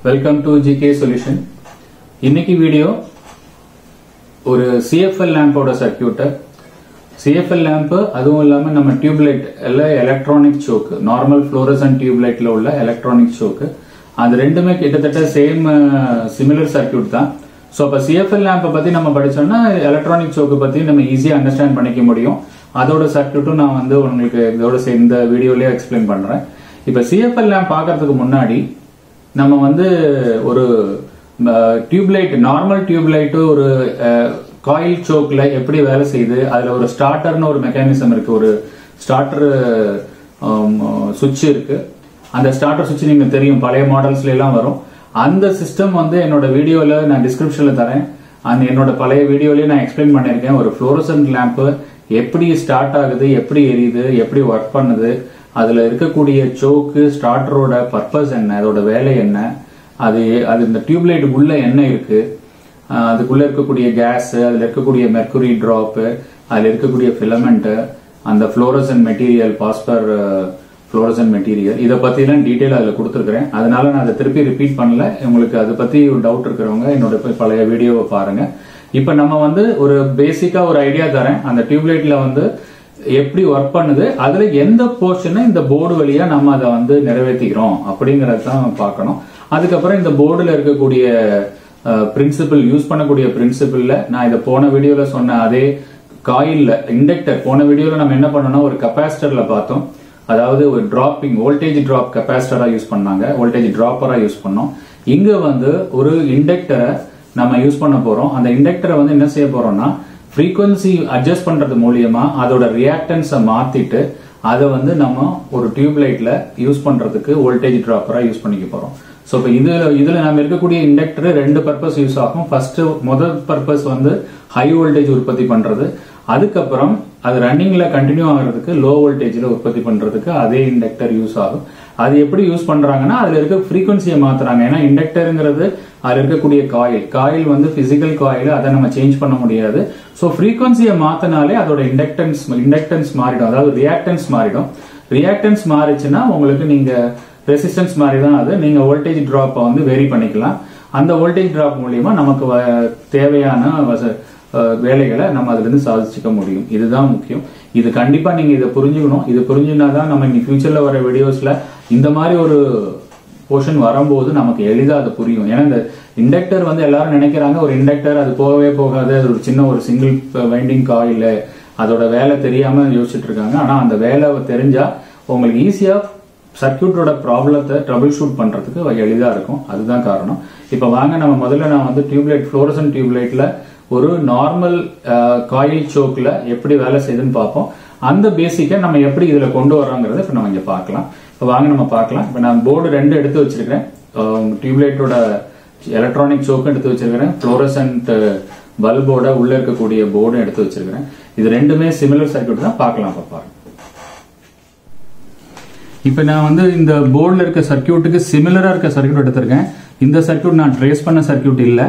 Welcome to GK solution. இன்னைக்கு video ஒரு CFL லேம்போட சர்க்கியூட். சிஎஃப்எல் லேம்ப் அதுவும் இல்லாம நம்ம tubelight electronic choke, normal fluorescent டியூப்லைட்ல உள்ள எலக்ட்ரானிக் சோக், அது ரெண்டுமே கிட்டத்தட்ட சேம் சிமிலர் சர்க்கியூட் தான். ஸோ அப்போ சிஎஃப்எல் லேம்பை பத்தி நம்ம படிச்சோம்னா எலக்ட்ரானிக் சோக்கு பத்தி நம்ம ஈஸியா அண்டர்ஸ்டாண்ட் பண்ணிக்க முடியும். அதோட சர்க்கியூட்டும் நான் உங்களுக்கு இதோட இந்த வீடியோலயே எக்ஸ்பிளைன் பண்றேன். இப்ப சிஎஃப்எல் லேம்ப் பார்க்கறதுக்கு முன்னாடி நம்ம ஒரு டியூப்லைட், நார்மல் டியூப்லைட் ஒரு காயில் சோக்ல எப்படி வேலை செய்யுது, அதுல ஒரு ஸ்டார்டர்னு ஒரு மெக்கானிசம் இருக்கு, ஒரு ஸ்டார்டர் சுவிட்ச் இருக்கு. அந்த ஸ்டார்டர் சுவிட்ச் நீங்க தெரியும், பழைய மாடல்ஸ்ல எல்லாம் வரும். அந்த சிஸ்டம் என்னோட வீடியோல நான் டிஸ்கிரிப்ஷன்ல தரேன். அந்த என்னோட பழைய வீடியோலயே நான் எக்ஸ்பிளைன் பண்ணிருக்கேன். ஒரு ஃப்ளோரசன்ட் லேம்ப் எப்படி ஸ்டார்ட் ஆகுது, எப்படி எரியுது, எப்படி ஒர்க் பண்ணுது, அதுல இருக்கக்கூடிய சோக்கு ஸ்டார்டரோட பர்பஸ் என்ன, அதோட வேலை என்ன, அது இந்த டியூப்லைட் உள்ள என்ன இருக்கு, அதுக்குள்ள இருக்கக்கூடிய கேஸ், அதுல இருக்கக்கூடிய மெர்க்குரி டிராப், அதுல இருக்கக்கூடிய ஃபிலமெண்ட், அந்த fluorescent material, phosphor fluorescent material, இதை பத்தி எல்லாம் டீடைல் அதுல கொடுத்துருக்கேன். அதனால நான் அதை திருப்பி ரிப்பீட் பண்ணல. உங்களுக்கு அதை பத்தி ஒரு டவுட் இருக்கிறவங்க என்னோட பழைய வீடியோவை பாருங்க. இப்ப நம்ம ஒரு பேசிக்கா ஒரு ஐடியா தரேன். அந்த டியூப்லைட்ல எப்படி ஒர்க் பண்ணுது, அதுல எந்த போர்ஷனை இந்த போர்டு வழியா நம்ம அதை நிறைவேற்றிக்கிறோம் அப்படிங்கறத தான் பார்க்கணும். அதுக்கப்புறம் இந்த போர்டுல இருக்கக்கூடிய பிரின்சிபிள், யூஸ் பண்ணக்கூடிய பிரின்சிபிள்ல நான் இதை போன வீடியோல சொன்ன அதே காயில்ல இண்டக்டர், போன வீடியோல நம்ம என்ன பண்ணோம்னா ஒரு கெபாசிட்டர்ல பார்த்தோம். அதாவது ஒரு டிராப்பிங் வோல்டேஜ் டிராப் கெபாசிட்டரா யூஸ் பண்ணாங்க, வோல்டேஜ் டிராப்பரா யூஸ் பண்ணோம். இங்க ஒரு இண்டக்டரை நம்ம யூஸ் பண்ண போறோம். அந்த இண்டக்டரை என்ன செய்ய போறோம்னா ஃப்ரீக்வன்சி அட்ஜஸ்ட் பண்றது மூலியமா அதோட ரியாக்டன்ஸை மாத்திட்டு அதை நம்ம ஒரு டியூப்லைட்ல யூஸ் பண்றதுக்கு வோல்டேஜ் டிராப்பரா யூஸ் பண்ணிக்க போறோம். ஸோ இப்போ இதுல நம்ம இருக்கக்கூடிய இண்டக்டர் ரெண்டு பர்பஸ் யூஸ் ஆகும். ஃபர்ஸ்ட் முதல் பர்பஸ் ஹை வோல்டேஜ் உற்பத்தி பண்றது, அதுக்கப்புறம் அது ரன்னிங்ல கண்டினியூ ஆகிறதுக்கு லோ வோல்டேஜ்ல உற்பத்தி பண்றதுக்கு அதே இண்டக்டர் யூஸ் ஆகும். அது எப்படி யூஸ் பண்றாங்கன்னா அதுல இருக்க ஃப்ரீக்வன்சியை மாத்துறாங்க. ஏன்னா இண்டக்டர்ங்கிறது அதுல இருக்கக்கூடிய காயில் பிசிக்கல் காயில், அதை நம்ம சேஞ்ச் பண்ண முடியாது. ஸோ ஃப்ரீக்வன்சியை மாத்தினாலே அதோட இண்டக்டன்ஸ் மாறிடும், அதாவது ரியாக்டன்ஸ் மாறிடும். ரியாக்டன்ஸ் மாறிச்சுன்னா உங்களுக்கு நீங்க ரெசிஸ்டன்ஸ் மாதிரி தான் அது. நீங்க வோல்டேஜ் டிராப்பை வேரி பண்ணிக்கலாம். அந்த வோல்டேஜ் டிராப் மூலியமா நமக்கு தேவையான வேலைகளை நம்ம அதுல இருந்து சாதிச்சுக்க முடியும். இதுதான் முக்கியம். இது கண்டிப்பா நீங்க இதை புரிஞ்சுக்கணும். இது புரிஞ்சுனாதான் நம்ம இன்னைக்கு ஃபியூச்சர்ல வர வீடியோஸ்ல இந்த மாதிரி ஒரு போர்ஷன் வரும்போது நமக்கு எளிதா அது புரியும். ஏன்னா இந்த இண்டக்டர் எல்லாரும் நினைக்கிறாங்க ஒரு இண்டக்டர் அது போகவே போகாது, அது ஒரு சின்ன ஒரு சிங்கிள் வைண்டிங் காயில், அதோட வேலை தெரியாம யோசிச்சுட்டு இருக்காங்க. ஆனா அந்த வேலை தெரிஞ்சா உங்களுக்கு ஈஸியா சர்க்கியூட்டோட ப்ராப்ளத்தை ட்ரபிள் ஷூட் பண்றதுக்கு எளிதா இருக்கும். அதுதான் காரணம். இப்ப வாங்க நம்ம முதல்ல நான் டியூப்லைட், ஃப்ளோரசன்ட் டியூப்லைட்ல ஒரு நார்மல் காயில் சோக்ல எப்படி வேலை செய்யுதுன்னு பார்ப்போம். அந்த பேசிக்கை நம்ம எப்படி இதுல கொண்டு வரோங்கிறத இப்ப நம்ம இங்க பார்க்கலாம். இப்ப வாங்க நம்ம பார்க்கலாம். இப்ப நான் போர்டு ரெண்டு எடுத்து வச்சிருக்கிறேன். டியூப்லைட்டோட எலக்ட்ரானிக் சோக்கு எடுத்து வச்சிருக்கிறேன், ஃப்ளோரசன்ட் பல்போட உள்ள இருக்கக்கூடிய போர்டும் எடுத்து வச்சிருக்கிறேன். இது ரெண்டுமே சிமிலர் சர்க்கியூட் தான். பார்க்கலாம். பாருங்க, இப்ப நான் இந்த போர்டுல இருக்க சர்க்கியூட்டுக்கு சிமிலரா இருக்க சர்க்கியூட் எடுத்திருக்கேன். இந்த சர்க்கியூட் நான் ட்ரேஸ் பண்ண சர்க்கியூட் இல்ல.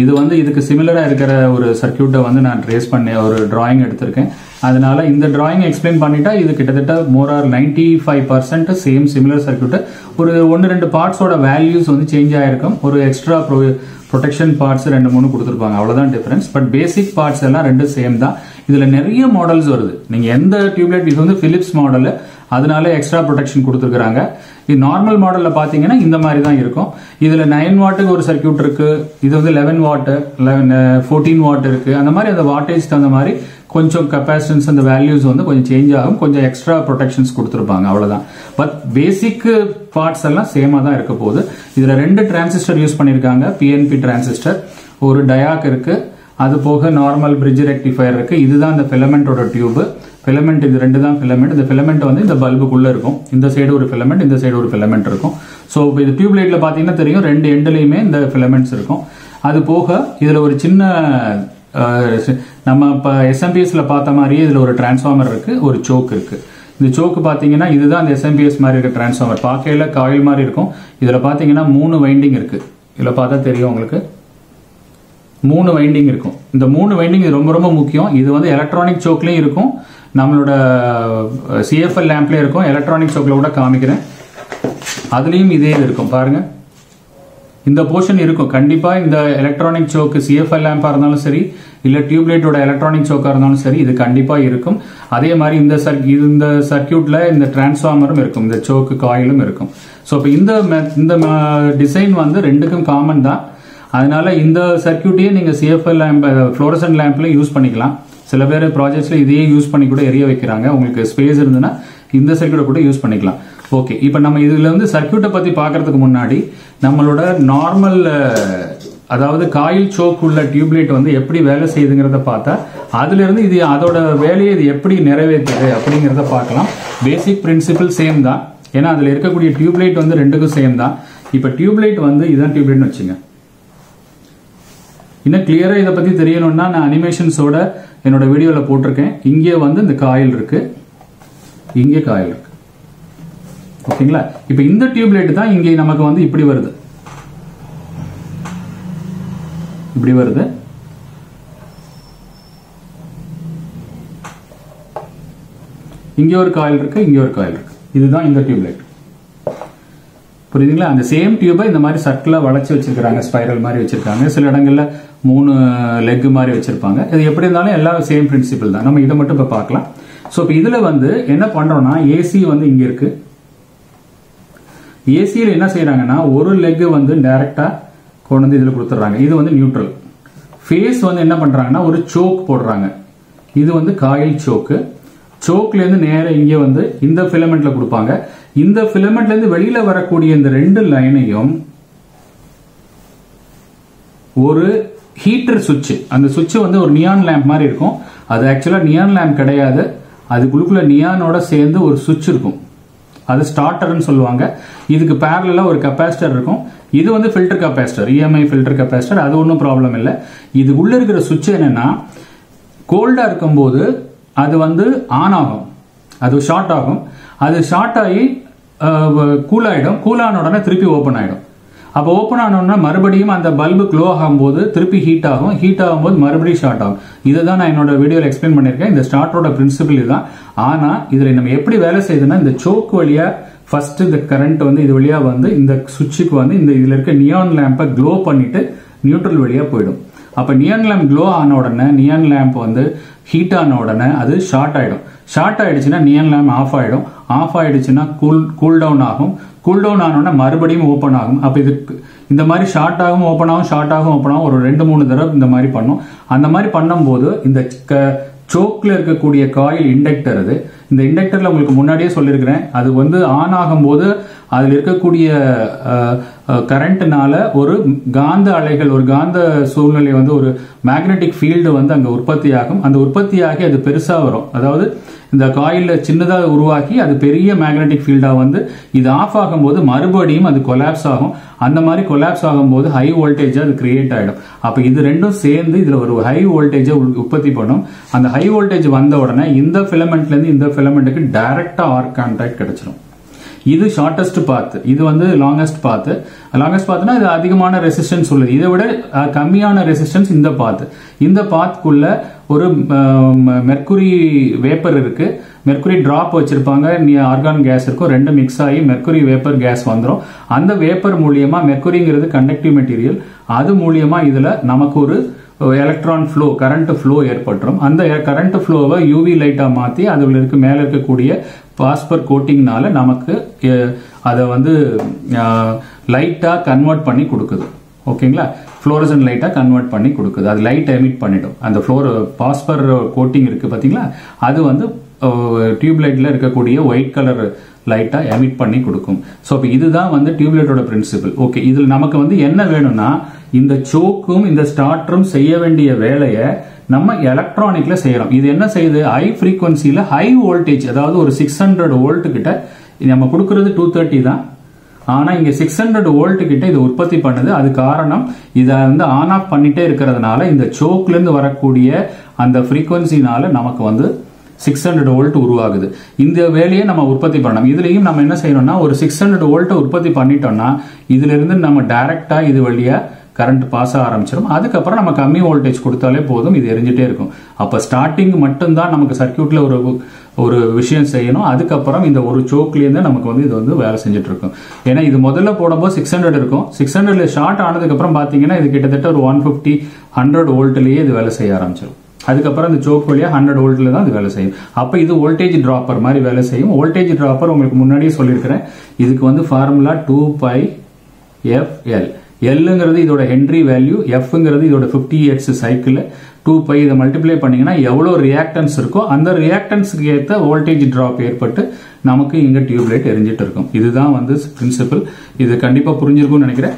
இது இதுக்கு சிமிலரா இருக்கிற ஒரு சர்க்கியூட்டை நான் ட்ரேஸ் பண்ண ஒரு டிராயிங் எடுத்திருக்கேன். அதனால இந்த டிராயிங் எக்ஸ்பிளைன் பண்ணிட்டா இது கிட்டத்தட்ட more or 95% same similar circuit. ஒரு 1-2 பார்ட்ஸோட வேல்யூஸ் சேஞ்ச் ஆயிருக்கும். ஒரு எக்ஸ்ட்ரா ப்ரொடெக்ஷன் பார்ட்ஸ் 2-3 கொடுத்துருப்பாங்க, அவ்வளவுதான் டிஃபரன்ஸ். பட் பேசிக் பார்ட்ஸ் எல்லாம் ரெண்டும் சேம் தான். இதுல நிறைய மாடல்ஸ் வருது. நீங்க எந்த டியூப்லைட், இது பிலிப்ஸ் மாடல், அதனால எக்ஸ்ட்ரா ப்ரொடெக்ஷன் கொடுத்துருக்காங்க. இது நார்மல் மாடல்ல பாத்தீங்கன்னா இந்த மாதிரி தான் இருக்கும். இதுல 9 வாட்டுக்கு ஒரு சர்க்கியூட் இருக்கு, இது 11 வாட், 14 வாட் இருக்கு. அந்த மாதிரி அந்த வாட்டேஜ் தகுந்த மாதிரி கொஞ்சம் கெப்பாசிட்டன்ஸ், அந்த வேல்யூஸ் கொஞ்சம் சேஞ்ச் ஆகும். கொஞ்சம் எக்ஸ்ட்ரா ப்ரொடெக்ஷன்ஸ் கொடுத்துருப்பாங்க, அவ்வளவுதான். பட் பேசிக் பார்ட்ஸ் எல்லாம் சேமா தான் இருக்க போகுது. இதுல 2 டிரான்சிஸ்டர் யூஸ் பண்ணிருக்காங்க, பிஎன்பி டிரான்சிஸ்டர், ஒரு டயாக் இருக்கு, அது போக நார்மல் பிரிட்ஜ் ரெக்டிஃபயர் இருக்கு. இதுதான் இந்த ஃபிலமெண்டோட டியூப். ஃபிலமெண்ட் இது ரெண்டு தான் ஃபிலமெண்ட். இந்த ஃபிலமெண்ட் இந்த பல்புக்குள்ள இருக்கும். இந்த சைடு ஒரு ஃபிலமெண்ட், இந்த சைடு ஒரு ஃபிலமெண்ட் இருக்கும். ஸோ இது டியூப்லைட்ல பாத்தீங்கன்னா தெரியும், 2 எண்ட்லயுமே இந்த ஃபிலமெண்ட்ஸ் இருக்கும். அது போக இதுல ஒரு சின்ன நம்ம இப்ப எஸ்எம்பிஎஸ்ல பார்த்த மாதிரியே இதுல ஒரு டிரான்ஸ்ஃபார்மர் இருக்கு, ஒரு சோக் இருக்கு. இந்த சோக்கு பாத்தீங்கன்னா இதுதான் இந்த எஸ்எம்பிஎஸ் மாதிரி இருக்க டிரான்ஸ்ஃபார்மர். பார்க்கையில காயில் மாதிரி இருக்கும். இதுல பாத்தீங்கன்னா 3 வைண்டிங் இருக்கு. இதுல பார்த்தா தெரியும் உங்களுக்கு 3 வைண்டிங் இருக்கும். இந்த 3 வைண்டிங் ரொம்ப ரொம்ப முக்கியம். இது எலக்ட்ரானிக் சோக்லயும் இருக்கும், நம்மளோட சிஎஃப்எல் லேம்ப்லயும் இருக்கும். எலக்ட்ரானிக் சோக்ல கூட காமிக்கிறேன், அதுலயும் இதே இருக்கும் பாருங்க. இந்த போர்ஷன் இருக்கும் கண்டிப்பா. இந்த எலக்ட்ரானிக் சோக்கு சிஎஃப்எல் லேம்பா இருந்தாலும் சரி, இல்ல டியூப்லைட்டோட எலக்ட்ரானிக் சோக்கா இருந்தாலும் சரி, இது கண்டிப்பா இருக்கும். அதே மாதிரி இந்த சர்க்கியூட்ல இந்த டிரான்ஸ்ஃபார்மரும் இருக்கும், இந்த சோக்கு காயிலும் இருக்கும். ஸோ இப்போ இந்த டிசைன் வந்து ரெண்டுக்கும் காமன் தான். அதனால இந்த சர்க்கியூட்டையே நீங்க சிஎஃப்எல் லேம்ப், ஃப்ளோரசன்ட் லேம்ப்ல யூஸ் பண்ணிக்கலாம். சில பேர் ப்ராஜெக்ட்ஸ்ல இதையே யூஸ் பண்ணி கூட எரிய வைக்கிறாங்க. உங்களுக்கு ஸ்பேஸ் இருந்ததுன்னா இந்த சர்க்கியூட்டை கூட யூஸ் பண்ணிக்கலாம். ஓகே, இப்போ நம்ம இதுல வந்து சர்க்கியூட்டை பத்தி பார்க்கறதுக்கு முன்னாடி நம்மளோட நார்மல், அதாவது காயில் சோக் உள்ள டியூப்லைட் வந்து எப்படி வேலை செய்யுதுங்கிறத பார்த்தா அதுல இருந்து இது அதோட வேலையை இது எப்படி நிறைவேற்றுது அப்படிங்கிறத பார்க்கலாம். பேசிக் பிரின்சிபிள் சேம் தான், ஏன்னா அதுல இருக்கக்கூடிய டியூப்லைட் வந்து ரெண்டுக்கும் சேம் தான். இப்போ டியூப்லைட் வந்து இதான் டியூப்லைட்னு வச்சுங்க. இன்னும் கிளியரா இதை பத்தி தெரியணும்னா நான் அனிமேஷன்ஸோட என்னோட வீடியோல போட்டிருக்கேன். இங்கே வந்து இந்த காயில் இருக்கு, இங்கே காயில் இருக்கு. ஓகேங்களா? இப்போ இந்த டியூப்லைட் தான் இங்கே நமக்கு வந்து இப்படி வருது, இப்படி வருது. இங்கே ஒரு காயில் இருக்கு, இங்கே ஒரு காயில் இருக்கு. இதுதான் இந்த டியூப்லைட். புரியுதுங்களா? அந்த சேம் டியூபை இந்த மாதிரி சர்க்கிளா வளைச்சு வச்சிருக்காங்க, ஸ்பைரல் மாதிரி வச்சிருக்காங்க. சில இடங்கள்ல 3 லெக் மாதிரி வச்சிருப்பாங்க. இது எப்படி இருந்தாலும் எல்லாம் சேம் பிரின்சிபிள் தான். நம்ம இதை மட்டும் இப்ப பார்க்கலாம். ஸோ இப்போ இதுல வந்து என்ன பண்றோம்னா, ஏசி வந்து இங்க இருக்கு. ஏசியில் என்ன செய்யறாங்கன்னா ஒரு லெக் வந்து டைரக்டா கொண்டு வந்து இதுல கொடுத்துறாங்க. இது வந்து நியூட்ரல். ஃபேஸ் வந்து என்ன பண்றாங்கன்னா ஒரு சோக் போடுறாங்க. இது வந்து காயில் சோக்கு. சோக்ல இருந்து நேரம் இங்கே வந்து இந்த ஃபிலமெண்ட்ல கொடுப்பாங்க. இந்த ஃபிலமெண்ட்ல இருந்து வெளியில வரக்கூடிய இந்த 2 லைனையும் ஒரு ஹீட்டர் சுவிட்ச், அந்த சுவிட்ச் வந்து ஒரு நியான் லேம்ப் மாதிரி இருக்கும். அது ஆக்சுவலா நியான் லேம்ப் கிடையாது, அதுக்குள்ள நியானோட சேர்ந்து ஒரு சுவிட்ச் இருக்கும். அது ஸ்டார்டர்னு சொல்லுவாங்க. இதுக்கு பேரலா ஒரு கெபாசிட்டர் இருக்கும். இது வந்து filter capacitor, EMI filter capacitor. அது ஒன்றும் ப்ராப்ளம் இல்லை. இது உள்ள இருக்கிற சுவிட்ச் என்னன்னா, கோல்டா இருக்கும்போது அது வந்து ஆன் ஆகும், அது ஷார்ட் ஆகும். அது ஷார்ட் ஆகி கூல் ஆயிடும். கூல் ஆன உடனே திருப்பி ஓப்பன் ஆயிடும். அப்போ ஓப்பன் ஆனோம்னா மறுபடியும் அந்த பல்பு க்ளோ ஆகும்போது திருப்பி ஹீட் ஆகும். ஹீட் ஆகும்போது மறுபடியும் ஷார்ட் ஆகும். இதுதான் நான் என்னோட வீடியோவில் எக்ஸ்பிளைன் பண்ணியிருக்கேன். இந்த ஸ்டார்டரோட பிரின்சிபிள் இதுதான். ஆனா இதுல நம்ம எப்படி வேலை செய்யுதுன்னா, இந்த சோக் வழியா ஃபர்ஸ்ட் இந்த கரண்ட் வந்து இது வழியா வந்து இந்த சுவிட்சுக்கு வந்து இந்த இதுல இருக்க நியான் லேம்பை க்ளோ பண்ணிட்டு நியூட்ரல் வழியா போயிடும். அப்ப நியான் லேம்ப் க்ளோ ஆன உடனே, நியான் லேம்ப் வந்து ஹீட் ஆன உடனே அது ஷார்ட் ஆயிடும். ஷார்ட் ஆயிடுச்சுன்னா நியான் லேம்ப் ஆஃப் ஆயிடும். ஆஃப் ஆயிடுச்சுன்னா கூல் டவுன் ஆகும். கூல் டவுன் ஆனோடனே மறுபடியும் ஓப்பன் ஆகும். அப்ப இது இந்த மாதிரி ஷார்ட் ஆகும், ஓப்பன் ஆகும், ஷார்ட் ஆகும், ஓப்பன் ஆகும். ஒரு 2-3 தடவை இந்த மாதிரி பண்ணும். அந்த மாதிரி பண்ணும்போது இந்த சோக்ல இருக்கக்கூடிய காயில் இண்டக்டர், அது இந்த இண்டக்டர்ல உங்களுக்கு முன்னாடியே சொல்லியிருக்கிறேன், அது வந்து ஆன் ஆகும்போது அதில் இருக்கக்கூடிய கரண்ட்னால ஒரு காந்த அலைகள், ஒரு காந்த சூழ்நிலை வந்து ஒரு மேக்னெட்டிக் ஃபீல்டு வந்து அங்க உற்பத்தி ஆகும். அந்த உற்பத்தியாகி அது பெருசா வரும். அதாவது இந்த காயில சின்னதாக உருவாக்கி அது பெரிய மேக்னெட்டிக் ஃபீல்டா வந்து இது ஆஃப் ஆகும்போது மறுபடியும் அது கொலாப்ஸ் ஆகும். அந்த மாதிரி கொலாப்ஸ் ஆகும்போது ஹை வோல்டேஜ் அது கிரியேட் ஆயிடும். அப்ப இது ரெண்டும் சேர்ந்து இதுல ஒரு ஹை வோல்டேஜை உற்பத்தி பண்ணும். அந்த ஹை வோல்டேஜ் வந்த உடனே இந்த ஃபிலமெண்ட்ல இருந்து இந்த ஃபிலமெண்ட்டுக்கு டைரக்டா ஆர்க் கான்டாக்ட் கிடைச்சிடும். இது ஷார்டஸ்ட் பாத், இது வந்து லாங்கஸ்ட் பாத். லாங்கஸ்ட் பாத்னா இது அதிகமான ரெசிஸ்டன்ஸ் உள்ளது. இதை விட கம்மியான ரெசிஸ்டன்ஸ் இந்த பாத். இந்த பாத்க்குள்ள ஒரு மெர்க்குரி வேப்பர் இருக்கு, மெர்க்குரி டிராப் வச்சிருப்பாங்க, ஆர்கான் கேஸ் இருக்கும். ரெண்டு மிக்ஸ் ஆகி மெர்க்குரி வேப்பர் கேஸ் வந்துடும். அந்த வேப்பர் மூலியமா, மெர்க்குரிங்கிறது கண்டக்டிவ் மெட்டீரியல், அது மூலியமா இதுல நமக்கு ஒரு எலக்ட்ரான் ஃப்ளோ, கரண்ட் ஃப்ளோ ஏற்பட்டுரும். அந்த கரண்ட் ஃப்ளோவை யூவி லைட்டா மாத்தி அதுல இருக்க மேல இருக்கக்கூடிய பாஸ்பர் கோட்டிங்னால நமக்கு அதை வந்து லைட்டா கன்வெர்ட் பண்ணி கொடுக்குது. ஓகேங்களா? ஃப்ளோரசன்ட் லைட்டா கன்வெர்ட் பண்ணி கொடுக்குது. அது லைட் எமிட் பண்ணிடும். அந்த பாஸ்பர் கோட்டிங் இருக்கு பாத்தீங்களா, அது வந்து டியூப்லைட்ல இருக்கக்கூடிய ஒயிட் கலர் லைட்டா எமிட் பண்ணி கொடுக்கும். ஸோ இதுதான் வந்து டியூப்லைட்டோட பிரின்சிபிள். ஓகே, இதுல நமக்கு வந்து என்ன வேணும்னா, இந்த சோக்கும் இந்த ஸ்டார்டரும் செய்ய வேண்டிய வேலையை நம்ம எலக்ட்ரானிக்ல செய்யறோம். இது என்ன செய்யுது? ஹை ஃப்ரீக்வன்சில ஹை வோல்டேஜ், அதாவது ஒரு 600 வோல்ட் கிட்ட நம்ம கொடுக்கறது 230 தான். ஆனா இங்க 600 வோல்ட் கிட்ட இது உற்பத்தி பண்ணுது. அது காரணம் இதை வந்து ஆன் ஆஃப் பண்ணிட்டே இருக்கிறதுனால இந்த சோக்ல இருந்து வரக்கூடிய அந்த ஃப்ரீக்வன்சினால நமக்கு வந்து 600 வோல்ட் உருவாகுது. இந்த வேலையை நம்ம உற்பத்தி பண்ணணும். இதுலயும் நம்ம என்ன செய்யணும்னா, ஒரு 600 வோல்ட் உற்பத்தி பண்ணிட்டோம்னா இதுல இருந்து நம்ம டைரக்டா இது வழியா கரண்ட் பாஸ் ஆரம்பிச்சிடும். அதுக்கப்புறம் நம்ம கம்மி வோல்டேஜ் கொடுத்தாலே போதும், இது எரிஞ்சிட்டே இருக்கும். அப்ப ஸ்டார்டிங் மட்டும்தான் நமக்கு சர்க்கியூட்ல ஒரு ஒரு விஷயம் செய்யணும். அதுக்கப்புறம் இந்த ஒரு சோக்லேருந்து நமக்கு வந்து இது வந்து வேலை செஞ்சுட்டு இருக்கும். ஏன்னா இது முதல்ல போடும்போது 600 இருக்கும். 600 ஷார்ட் ஆனதுக்கப்புறம் பார்த்தீங்கன்னா இது கிட்டத்தட்ட ஒரு 150-100 வோல்ட்லேயே இது வேலை செய்ய ஆரம்பிச்சிடும். அதுக்கப்புறம் இந்த சோக் வழியாக 100 வோல்ட்ல தான் இது வேலை செய்யும். அப்போ இது வோல்டேஜ் டிராப்பர் மாதிரி வேலை செய்யும். வோல்டேஜ் டிராப்பர் உங்களுக்கு முன்னாடியே சொல்லியிருக்கிறேன். இதுக்கு வந்து ஃபார்முலா 2πfL. எல்லுங்கிறது இதோட ஹென்ரி வேல்யூ, எஃப்ங்கிறது இதோட 50 ஹெர்ட்ஸ் சைக்கிள், 2π இதை மல்டிப்ளை பண்ணீங்கன்னா எவ்வளோ ரியாக்டன்ஸ் இருக்கோ அந்த ரியாக்டன்ஸுக்கு ஏற்ற வோல்டேஜ் டிராப் ஏற்பட்டு நமக்கு இங்கே டியூப்லைட் எரிஞ்சிட்டு இருக்கும். இதுதான் வந்து பிரின்சிபல். இது கண்டிப்பாக புரிஞ்சிருக்கும்னு நினைக்கிறேன்.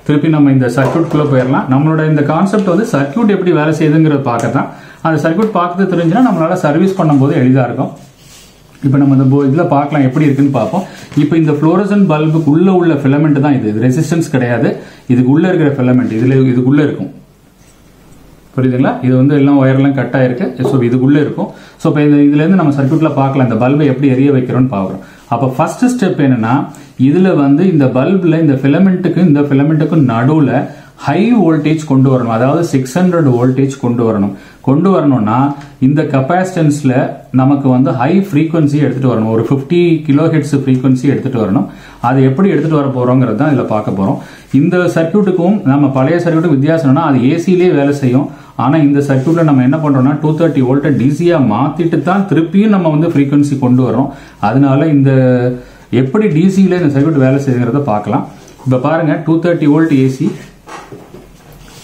திருப்பி நம்ம இந்த சர்க்யூட்குள்ளே போயிடலாம். நம்மளோட இந்த கான்செப்ட் வந்து சர்க்யூட் எப்படி வேலை செய்யுதுங்கிறத பார்க்க தான். அந்த சர்க்யூட் பார்க்கறது தெரிஞ்சுன்னா நம்மளால சர்வீஸ் பண்ணும்போது எளிதாக இருக்கும். இப்போ நம்ம இந்த இதில் பார்க்கலாம் எப்படி இருக்குன்னு பார்ப்போம். இப்போ இந்த ஃப்ளோரசன்ட் பல்புக்கு உள்ள ஃபிலமெண்ட் தான் இது. ரெசிஸ்டன்ஸ் கிடையாது. இதுக்குள்ள இருக்கிற ஃபிலமெண்ட் இதுக்குள்ள இருக்கும். புரியுதுங்களா? இது வந்து எல்லாம் ஒயர்லாம் கட் ஆயிருக்கு. ஸோ இதுக்குள்ள இருக்கும். ஸோ இப்போ இதுலேருந்து நம்ம சர்க்யூட்ல பார்க்கலாம் இந்த பல்பை எப்படி எரிய வைக்கிறோம்னு பார்க்குறோம். அப்போ ஃபர்ஸ்ட் ஸ்டெப் என்னன்னா, இதுல வந்து இந்த பல்புல இந்த ஃபிலமெண்ட்டுக்கும் நடுவில் ஹை வோல்டேஜ் கொண்டு வரணும். அதாவது 600 வோல்டேஜ் கொண்டு வரணும்னா இந்த கெபாசிட்டன்ஸ்ல நமக்கு வந்து ஹை ஃப்ரீக்வன்சி எடுத்துட்டு வரணும். ஒரு 50 கிலோஹெர்ட்ஸ் ஃப்ரீக்வன்சி எடுத்துட்டு வரணும். அது எப்படி எடுத்துட்டு வர போறோங்கிறது தான் இதில் பார்க்க போறோம். இந்த சர்க்யூட்டுக்கும் நம்ம பழைய சர்க்யூட்டுக்கும் வித்தியாசம்னா அது ஏசிலே வேலை செய்யும். ஆனா இந்த சர்க்யூட்ல நம்ம என்ன பண்றோம்னா 230 வோல்ட்டை டிசியா மாத்திட்டு தான் திருப்பியும் நம்ம வந்து ஃப்ரீக்வன்சி கொண்டு வரோம். அதனால இந்த எப்படி டிசியில இந்த சர்க்யூட் வேலை செய்யுங்கிறத பார்க்கலாம். இப்ப பாருங்க 230 வோல்ட் ஏசி,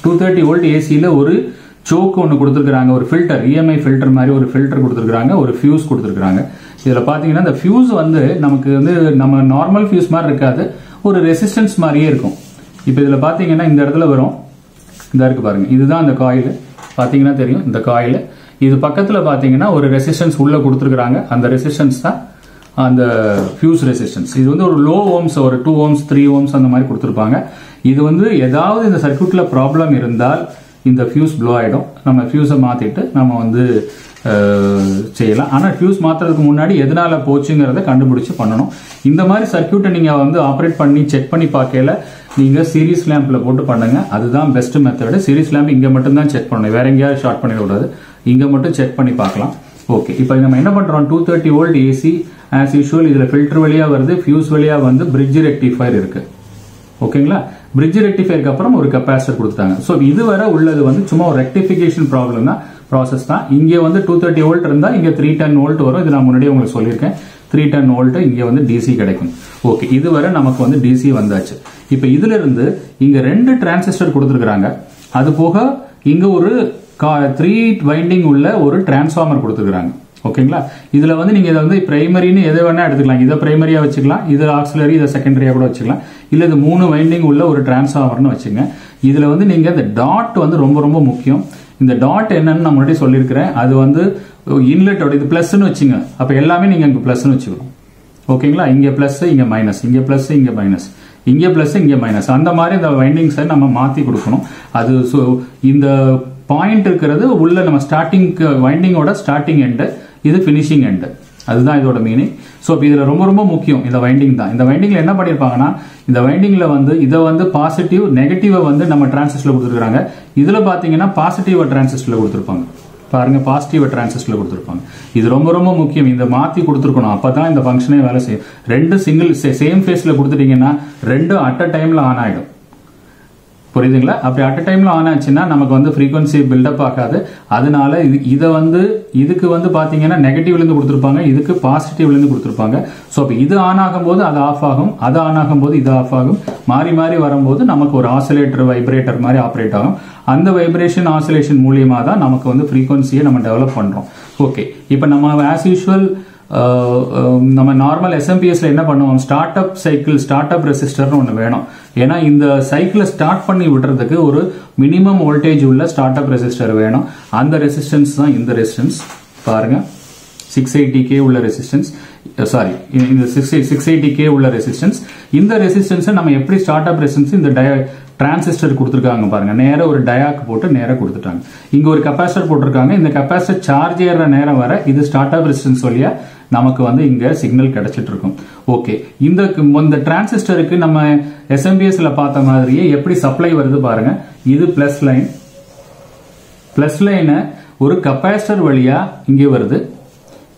230 வோல்ட் ஏசியில ஒரு சோக்கு ஒன்று கொடுத்துருக்காங்க. ஒரு ஃபில்டர், இஎம்ஐ ஃபில்டர் மாதிரி ஒரு ஃபில்டர் கொடுத்துருக்காங்க. ஒரு ஃபியூஸ் கொடுத்துருக்காங்க. இதில் பார்த்தீங்கன்னா இந்த ஃபியூஸ் வந்து நமக்கு வந்து நம்ம நார்மல் ஃபியூஸ் மாதிரி இருக்காது, ஒரு ரெசிஸ்டன்ஸ் மாதிரியே இருக்கும். இப்போ இதில் பார்த்தீங்கன்னா இந்த இடத்துல வரும், இந்த இருக்கு பாருங்க, இதுதான் அந்த காயில். பார்த்தீங்கன்னா தெரியும் இந்த காயில். இது பக்கத்தில் பார்த்தீங்கன்னா ஒரு ரெசிஸ்டன்ஸ் உள்ள கொடுத்துருக்காங்க. அந்த ரெசிஸ்டன்ஸ் தான் அந்த ஃபியூஸ் ரெசிஸ்டன்ஸ். இது வந்து ஒரு லோ ஓம்ஸ், ஒரு 2 ohms 3 ohms அந்த மாதிரி கொடுத்துருப்பாங்க. இது வந்து ஏதாவது இந்த சர்க்யூட்ல ப்ராப்ளம் இருந்தால் இந்த ஃபியூஸ் ப்ளோ ஆகிடும். நம்ம ஃபியூஸை மாற்றிட்டு நம்ம வந்து செய்யலாம். ஆனால் ஃபியூஸ் மாற்றுறதுக்கு முன்னாடி எதனால போச்சுங்கிறத கண்டுபிடிச்சு பண்ணணும். இந்த மாதிரி சர்க்யூட்டை நீங்கள் வந்து ஆப்ரேட் பண்ணி செக் பண்ணி பார்க்கல நீங்கள் சீரிஸ் லேம்பில் போட்டு பண்ணுங்க. அதுதான் பெஸ்ட் மெத்தடு. சீரிஸ் லேம்ப் இங்கே மட்டும் தான் செக் பண்ணணும், வேற எங்கேயாவது ஷார்ட் பண்ணிடக்கூடாது. இங்கே மட்டும் செக் பண்ணி பார்க்கலாம். ஓகே, இப்போ நம்ம என்ன பண்ணுறோம், 230 வோல்ட் ஏசி ஆஸ் யூஷுவல் இதில் ஃபில்டர் வழியாக வருது, ஃபியூஸ் வழியாக வந்து பிரிட்ஜ் ரெக்டிஃபயர் இருக்கு. ஓகேங்களா? பிரிட்ஜ் ரெக்டிஃபயருக்கு அப்புறம் ஒரு கெபாசிட்டர் கொடுத்தாங்க. ஸோ இதுவரை உள்ளது வந்து சும்மா ஒரு ரெக்டிஃபிகேஷன் ப்ராப்ளம் தான், ப்ராசஸ் தான். இங்கே வந்து 230 வோல்ட் இருந்தால் இங்கே 310 வோல்ட் வரும். இது நான் முன்னாடியே உங்களுக்கு சொல்லியிருக்கேன். 310 வோல்ட் இங்கே வந்து டிசி கிடைக்கும். ஓகே, இதுவரை நமக்கு வந்து டிசி வந்தாச்சு. இப்போ இதுல இருந்து இங்க 2 டிரான்சிஸ்டர் கொடுத்துருக்காங்க. அது போக இங்க ஒரு 3 வைண்டிங் உள்ள ஒரு டிரான்ஸ்ஃபார்மர் கொடுத்துருக்காங்க. ஓகேங்களா? இதுல வந்து நீங்க இதை வந்து பிரைமரின்னு எதை வேணா எடுத்துக்கலாம். இதை பிரைமரியா வச்சுக்கலாம், இது ஆக்சிலரி, இதை செகண்டரியா கூட வச்சுக்கலாம். இல்ல இது 3 வைண்டிங் உள்ள ஒரு டிரான்ஸ்ஃபார்மர்னு வச்சுங்க. இதுல வந்து நீங்க இந்த டாட் வந்து ரொம்ப ரொம்ப முக்கியம். இந்த டாட் என்னன்னு நான் முன்னாடி சொல்லியிருக்கிறேன். அது வந்து இன்லெட்டோட இது பிளஸ்ன்னு வச்சுங்க. அப்ப எல்லாமே நீங்க இங்க பிளஸ்ன்னு வச்சுக்கணும். ஓகேங்களா? இங்க பிளஸ், இங்க மைனஸ், இங்க பிளஸ், இங்க மைனஸ், இங்க பிளஸ், இங்க மைனஸ், அந்த மாதிரி இந்த வைண்டிங்ஸை நம்ம மாத்தி கொடுக்கணும். அது இந்த பாயிண்ட் இருக்கிறது உள்ள நம்ம ஸ்டார்டிங் வைண்டிங்கோட ஸ்டார்டிங் எண்டு, இது பினிஷிங் எண்டு. அதுதான் இதோட மீனிங். ஸோ இதுல ரொம்ப ரொம்ப முக்கியம் இந்த வைண்டிங் தான். இந்த வைண்டிங்ல என்ன பண்ணிருப்பாங்கன்னா, இந்த வைண்டிங்ல வந்து இதை வந்து பாசிட்டிவ் நெகட்டிவ் வந்து நம்ம டிரான்சிஸ்டர்ல கொடுத்துருக்காங்க. இதுல பாத்தீங்கன்னா பாசிட்டிவ் டிரான்சிஸ்டர்ல கொடுத்துருப்பாங்க. பாருங்க, பாசிட்டிவ் டிரான்சிஸ்டர்ல கொடுத்துருப்பாங்க. இது ரொம்ப ரொம்ப முக்கியம். இந்த மாத்தி கொடுத்துருக்கணும், அப்பதான் இந்த ஃபங்க்ஷனே வேலை செய்யும். 2 சிங்கிள் சேம் ஃபேஸ்ல கொடுத்துட்டீங்கன்னா 2 அட் அ டைம்ல ஆன் ஆயிடும். புரியுதுங்களா? அப்படி அட் அ டைம்ல ஆன் ஆச்சுன்னா நமக்கு வந்து ஃப்ரீக்வன்சி பில்டப் ஆகாது. அதனால இதை வந்து இதுக்கு வந்து பாத்தீங்கன்னா நெகட்டிவ்ல இருந்து கொடுத்துருப்பாங்க, இதுக்கு பாசிட்டிவ்ல இருந்து கொடுத்துருப்பாங்க. ஸோ அப்போ இது ஆன் ஆகும்போது அது ஆஃப் ஆகும், அது ஆன் ஆகும்போது இது ஆஃப் ஆகும். மாறி மாறி வரும்போது நமக்கு ஒரு ஆசிலேட்டர் வைப்ரேட்டர் மாதிரி ஆப்ரேட் ஆகும். அந்த வைப்ரேஷன் ஆசிலேஷன் மூலியமா தான் நமக்கு வந்து ஃப்ரீக்வன்சியை நம்ம டெவலப் பண்றோம். ஓகே, இப்போ நம்ம ஆஸ் யூஷுவல் நம்ம நார்மல் எஸ்எம்பிஎஸ்ல என்ன பண்ணுவோம், start up cycle, start up ரெசிஸ்டர்னு ஒன்று வேணும். ஏன்னா இந்த சைக்கிளை ஸ்டார்ட் பண்ணி விடுறதுக்கு ஒரு மினிமம் வோல்டேஜ் உள்ள ஸ்டார்ட் அப் ரெசிஸ்டர் வேணும். அந்த ரெசிஸ்டன்ஸ் தான் இந்த ரெசிஸ்டன்ஸ். பாருங்க, 680K உள்ள ரெசிஸ்டன்ஸ், சாரி இந்த 680K உள்ள ரெசிஸ்டன்ஸ். இந்த ரெசிஸ்டன்ஸை நம்ம எப்படி ஸ்டார்ட் அப் ரெசிஸ்டன்ஸ் இந்த டிரான்சிஸ்டர் கொடுத்துருக்காங்க பாருங்க, நேரம் ஒரு டயாக் போட்டு நேரம் கொடுத்துட்டாங்க. இங்க ஒரு கெபாசிட்டர் போட்டிருக்காங்க. இந்த கெபாசிட்டர் சார்ஜ் ஏற நேரம் வர இது ஸ்டார்ட் அப் ரெசிஸ்டன்ஸ் வழியா நமக்கு வந்து இங்க சிக்னல் கிடைச்சிட்டு இருக்கும். ஓகே, இந்த டிரான்சிஸ்டருக்கு நம்ம எஸ்எம்பிஎஸ்ல பார்த்த மாதிரியே எப்படி சப்ளை வருது பாருங்க. இது பிளஸ் லைன், பிளஸ் லைன் ஒரு கெபாசிட்டர் வழியா இங்கே வருது.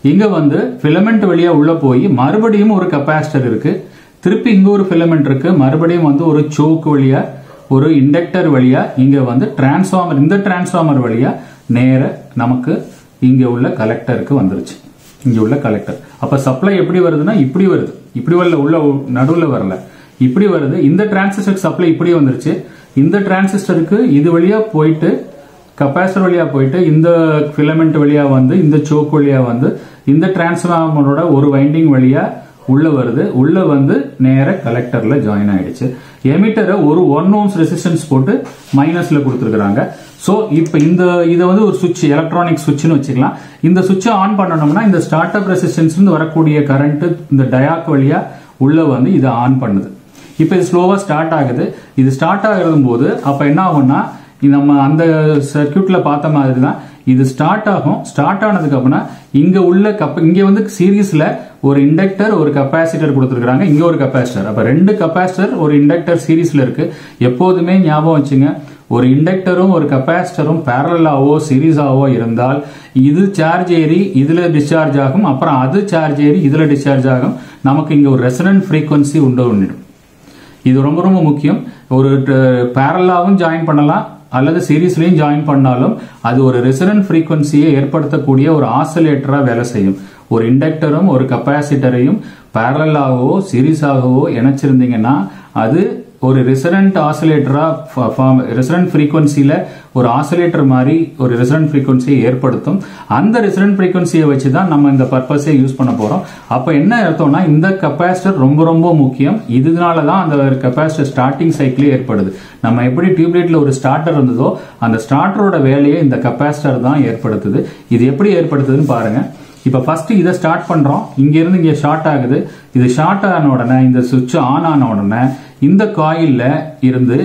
இங்க வந்து ஃபிலமெண்ட் வழியா உள்ள போய் மறுபடியும் ஒரு கெபாசிட்டர் இருக்கு, திருப்பி இங்க ஒரு ஃபிலமெண்ட் இருக்கு, மறுபடியும் வந்து ஒரு சோக் வழியா ஒரு இண்டக்டர் வழியா இங்க வந்து டிரான்ஸ்ஃபார்மர், இந்த டிரான்ஸ்ஃபார்மர் வழியா நேர நமக்கு இங்க உள்ள கலெக்டருக்கு வந்துருச்சு. இங்க உள்ள கலெக்டர் அப்ப சப்ளை எப்படி வருதுன்னா இப்படி வருது, இப்படி வரல, உள்ள நடுவுல வரல, இப்படி வருது. இந்த டிரான்சிஸ்டருக்கு சப்ளை இப்படி வந்துருச்சு, இந்த டிரான்சிஸ்டருக்கு இது வழியா போயிட்டு கெபாசிட்டர் வழியா போயிட்டு இந்த ஃபிலமெண்ட் வழியா வந்து இந்த சோக் வழியா வந்து இந்த டிரான்ஸ்ஃபார்மரோட ஒரு வைண்டிங் வழியா உள்ள வருது, உள்ள வந்து நேர கலெக்டர்ல ஜாயின் ஆயிடுச்சு. எமிட்டரை ஒரு 1 ohms ரெசிஸ்டன்ஸ் போட்டு மைனஸ்ல கொடுத்துருக்காங்க. சோ இப்ப இந்த இதை வந்து ஒரு சுவிட்ச், எலக்ட்ரானிக் சுவிட்ச்னு வச்சுக்கலாம். இந்த சுவிட்சை ஆன் பண்ணணும்னா இந்த ஸ்டார்ட் அப் ரெசிஸ்டன்ஸ் வரக்கூடிய கரண்ட் இந்த டயாக் வழியா உள்ள வந்து இதை ஆன் பண்ணுது. இப்ப இது ஸ்லோவா ஸ்டார்ட் ஆகுது. இது ஸ்டார்ட் ஆகும் போது அப்ப என்ன ஆகும்னா நம்ம அந்த சர்க்கியூட்ல பார்த்த மாதிரி தான் இது ஸ்டார்ட் ஆகும். ஸ்டார்ட் ஆனதுக்கு அப்புறம் இங்க உள்ள இங்க வந்து சீரீஸ்ல ஒரு இண்டக்டர் ஒரு கெபாசிட்டர் கொடுத்துருக்காங்க, இங்க ஒரு கெபாசிட்டர். அப்ப 2 கெபாசிட்டர் ஒரு இண்டக்டர் சீரீஸ்ல இருக்கு. எப்போதுமே ஞாபகம் வச்சுங்க, ஒரு இண்டக்டரும் ஒரு கெபாசிட்டரும் பேரலாவோ சீரீஸாவோ இருந்தால் இது சார்ஜ் ஏறி இதுல டிஸ்சார்ஜ் ஆகும், அப்புறம் அது சார்ஜ் ஏறி இதுல டிஸ்சார்ஜ் ஆகும். நமக்கு இங்க ஒரு ரெசனன்ட் ஃப்ரீக்வன்சி உண்டு. இது ரொம்ப ரொம்ப முக்கியம். ஒரு பேரலாவும் ஜாயின் பண்ணலாம் அல்லது சீரீஸ்லயும் ஜாயின் பண்ணாலும் அது ஒரு ரெசனன்ட் ஃப்ரீக்வன்சியை ஏற்படுத்தக்கூடிய ஒரு ஆசிலேட்டரா வேலை செய்யும். ஒரு இண்டக்டரும் ஒரு கெபாசிட்டரையும் பேரலாகவோ சீரீஸாகவோ இணைச்சிருந்தீங்கன்னா அது ஒரு ரெசனன்ட் ஆசிலேட்டரா ரெசனன்ட் ஃப்ரீக்வன்சியில ஒரு ஆசிலேட்டர் மாதிரி ஒரு ரெசனன்ட் ஃப்ரீக்வன்சியை ஏற்படுத்தும். அந்த ரெசனன்ட் ஃப்ரீக்வன்சியை வச்சு தான் நம்ம இந்த பர்பஸை யூஸ் பண்ண போறோம். அப்ப என்ன அர்த்தம்னா இந்த கெபாசிட்டர் ரொம்ப ரொம்ப முக்கியம். இதனால தான் அந்த கெபாசிட்டர் ஸ்டார்டிங் சைக்கிளே ஏற்படுது. நம்ம எப்படி டியூப்லைட்ல ஒரு ஸ்டார்டர் இருந்ததோ அந்த ஸ்டார்டரோட வேலையை இந்த கெபாசிட்டர் தான் ஏற்படுத்துது. இது எப்படி ஏற்படுத்துதுன்னு பாருங்க. இப்ப ஃபர்ஸ்ட் இதை ஸ்டார்ட் பண்றோம், இங்க இருந்து இங்க ஷார்ட் ஆகுது. இது ஷார்ட் ஆன உடனே இந்த சுவிட்ச் ஆன் ஆன உடனே இந்த காயில்ல இருந்து